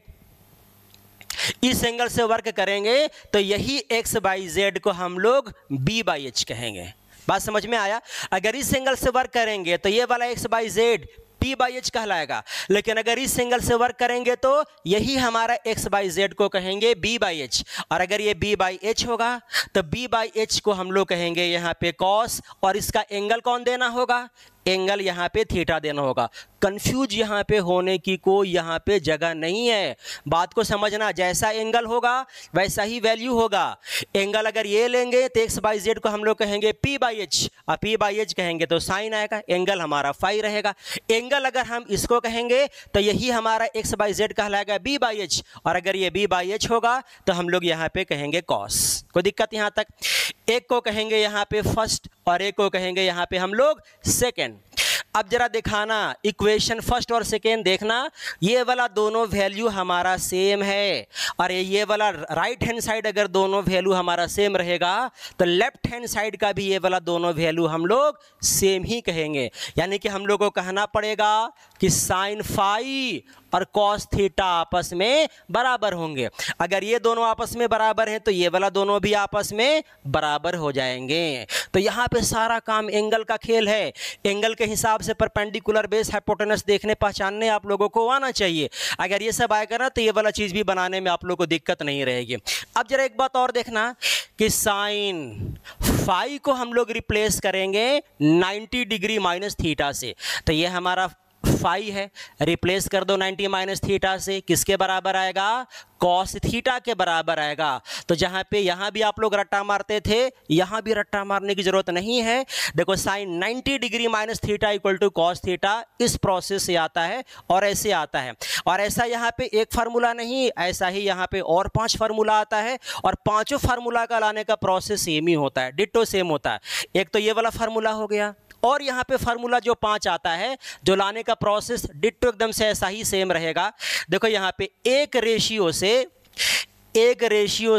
इस एंगल से वर्क करेंगे तो यही एक्स बाई जेड को हम लोग बी बाई एच कहेंगे। बात समझ में आया। अगर इस एंगल से वर्क करेंगे तो ये वाला x by Z P by H कहलाएगा, लेकिन अगर इस एंगल से वर्क करेंगे तो यही हमारा x बाई जेड को कहेंगे B बाई एच, और अगर ये B बाई एच होगा तो B बाई एच को हम लोग कहेंगे यहाँ पे cos, और इसका एंगल कौन देना होगा, एंगल यहाँ पे थीटा देना होगा। कंफ्यूज यहाँ पे होने की कोई यहाँ पे जगह नहीं है। बात को समझना, जैसा एंगल होगा वैसा ही वैल्यू होगा। एंगल अगर ये लेंगे तो एक्स बाई जेड को हम लोग कहेंगे P बाई एच, और P बाई एच कहेंगे तो साइन आएगा, एंगल हमारा फाई रहेगा। एंगल अगर हम इसको कहेंगे तो यही हमारा एक्स बाई जेड कहलाएगा B बाई एच, और अगर ये B बाई एच होगा तो हम लोग यहाँ पे कहेंगे कॉस। कोई दिक्कत यहाँ तक। एक को कहेंगे यहाँ पे फर्स्ट और एक को कहेंगे यहाँ पे हम लोग सेकेंड। अब जरा दिखाना इक्वेशन फर्स्ट और सेकेंड, देखना ये वाला दोनों वैल्यू हमारा सेम है, और ये वाला राइट हैंड साइड अगर दोनों वैल्यू हमारा सेम रहेगा तो लेफ्ट हैंड साइड का भी ये वाला दोनों वैल्यू हम लोग सेम ही कहेंगे। यानी कि हम लोग को कहना पड़ेगा कि साइन फाई और कॉस थीटा आपस में बराबर होंगे। अगर ये दोनों आपस में बराबर हैं तो ये वाला दोनों भी आपस में बराबर हो जाएंगे। तो यहाँ पे सारा काम एंगल का खेल है। एंगल के हिसाब से परपेंडिकुलर बेस हाइपोटेनस देखने पहचानने आप लोगों को आना चाहिए। अगर ये सब आएगा ना तो ये वाला चीज़ भी बनाने में आप लोगों को दिक्कत नहीं रहेगी। अब जरा एक बात और देखना कि साइन फाई को हम लोग रिप्लेस करेंगे 90 डिग्री माइनस थीटा से। तो ये हमारा फाई है, रिप्लेस कर दो 90 माइनस थीटा से, किसके बराबर आएगा, कॉस थीटा के बराबर आएगा। तो जहाँ पे यहाँ भी आप लोग रट्टा मारते थे, यहाँ भी रट्टा मारने की जरूरत नहीं है। देखो sine 90 degree minus theta equal to cos theta इस प्रोसेस से आता है और ऐसे आता है। और ऐसा यहाँ पे एक फार्मूला नहीं, ऐसा ही यहाँ पे और 5 फार्मूला आता है, और पांचों फार्मूला का लाने का प्रोसेस सेम ही होता है, डिट्टो सेम होता है। एक तो ये वाला फार्मूला हो गया, और यहाँ पे फार्मूला जो 5 आता है जो लाने का प्रोसेस डिट्टो एकदम से ऐसा ही सेम रहेगा। देखो यहाँ पे एक रेशियो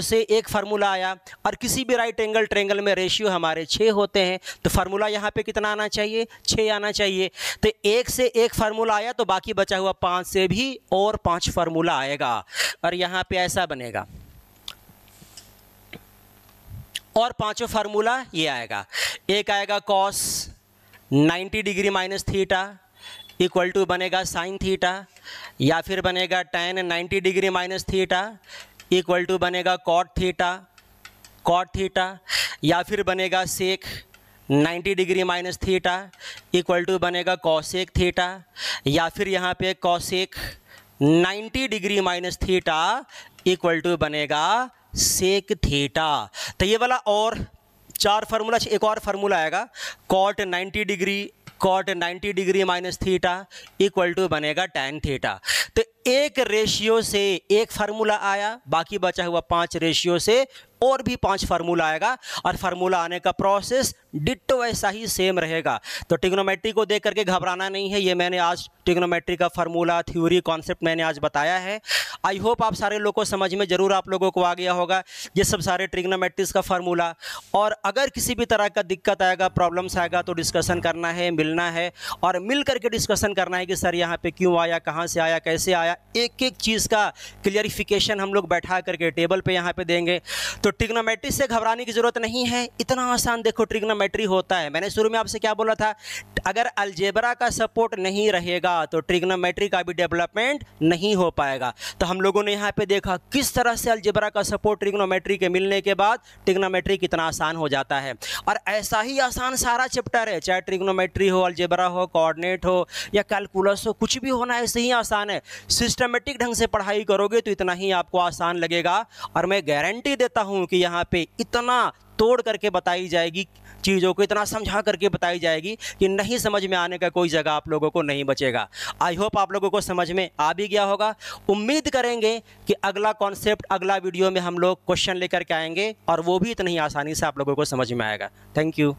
से एक फार्मूला आया, और किसी भी राइट एंगल ट्रायंगल में रेशियो हमारे 6 होते हैं, तो फार्मूला यहाँ पे कितना आना चाहिए, 6 आना चाहिए। तो एक से एक फार्मूला आया तो बाकी बचा हुआ 5 से भी और 5 फार्मूला आएगा, और यहाँ पे ऐसा बनेगा, और पांचों फार्मूला ये आएगा। एक आएगा cos 90 degree minus theta equal to बनेगा साइन थीटा, या फिर बनेगा tan 90 degree minus theta equal to बनेगा कॉट थीटा, या फिर बनेगा sec 90 degree minus theta equal to बनेगा कॉसेक थीटा, या फिर यहाँ पे cosec 90 degree minus theta equal to बनेगा सेक थीटा। तो ये वाला और 4 फार्मूला, एक और फार्मूला आएगा cot 90 degree minus theta equal to बनेगा tan थीटा। तो एक रेशियो से एक फार्मूला आया, बाकी बचा हुआ 5 रेशियो से और भी 5 फार्मूला आएगा, और फार्मूला आने का प्रोसेस डिट्टो ऐसा ही सेम रहेगा। तो ट्रिग्नोमेट्री को देख करके घबराना नहीं है। ये मैंने आज ट्रिग्नोमेट्री का फार्मूला, थ्योरी, कॉन्सेप्ट मैंने आज बताया है। आई होप आप सारे लोगों को समझ में जरूर आप लोगों को आ गया होगा ये सब सारे ट्रिग्नोमेट्रीज का फार्मूला। और अगर किसी भी तरह का दिक्कत आएगा, प्रॉब्लम्स आएगा, तो डिस्कशन करना है, मिलना है, और मिल करके डिस्कशन करना है कि सर यहाँ पे क्यों आया, कहाँ से आया, कैसे आया। एक एक चीज़ का क्लियरिफिकेशन हम लोग बैठा करके टेबल पे यहाँ पे देंगे। तो ट्रिग्नोमेट्री से घबराने की ज़रूरत नहीं है, इतना आसान देखो ट्रिग्नोमेट्री होता है। मैंने शुरू में आपसे क्या बोला था, अगर अलजेब्रा का सपोर्ट नहीं रहेगा तो ट्रिग्नोमेट्री का भी डेवलपमेंट नहीं हो पाएगा। तो हम लोगों ने यहाँ पे देखा किस तरह से अलजेब्रा का सपोर्ट ट्रिग्नोमेट्री के मिलने के बाद ट्रिग्नोमेट्री कितना आसान हो जाता है। और ऐसा ही आसान सारा चैप्टर है, चाहे ट्रिग्नोमेट्री हो, अलजेब्रा हो, कोऑर्डिनेट हो या कैलकुलस हो, कुछ भी होना ऐसे ही आसान है। सिस्टमेटिक ढंग से पढ़ाई करोगे तो इतना ही आपको आसान लगेगा। और मैं गारंटी देता हूँ कि यहाँ पे इतना तोड़ करके बताई जाएगी चीज़ों को, इतना समझा करके बताई जाएगी कि नहीं समझ में आने का कोई जगह आप लोगों को नहीं बचेगा। आई होप आप लोगों को समझ में आ भी गया होगा। उम्मीद करेंगे कि अगला कॉन्सेप्ट अगला वीडियो में हम लोग क्वेश्चन लेकर के आएंगे और वो भी इतनी ही आसानी से आप लोगों को समझ में आएगा। Thank you.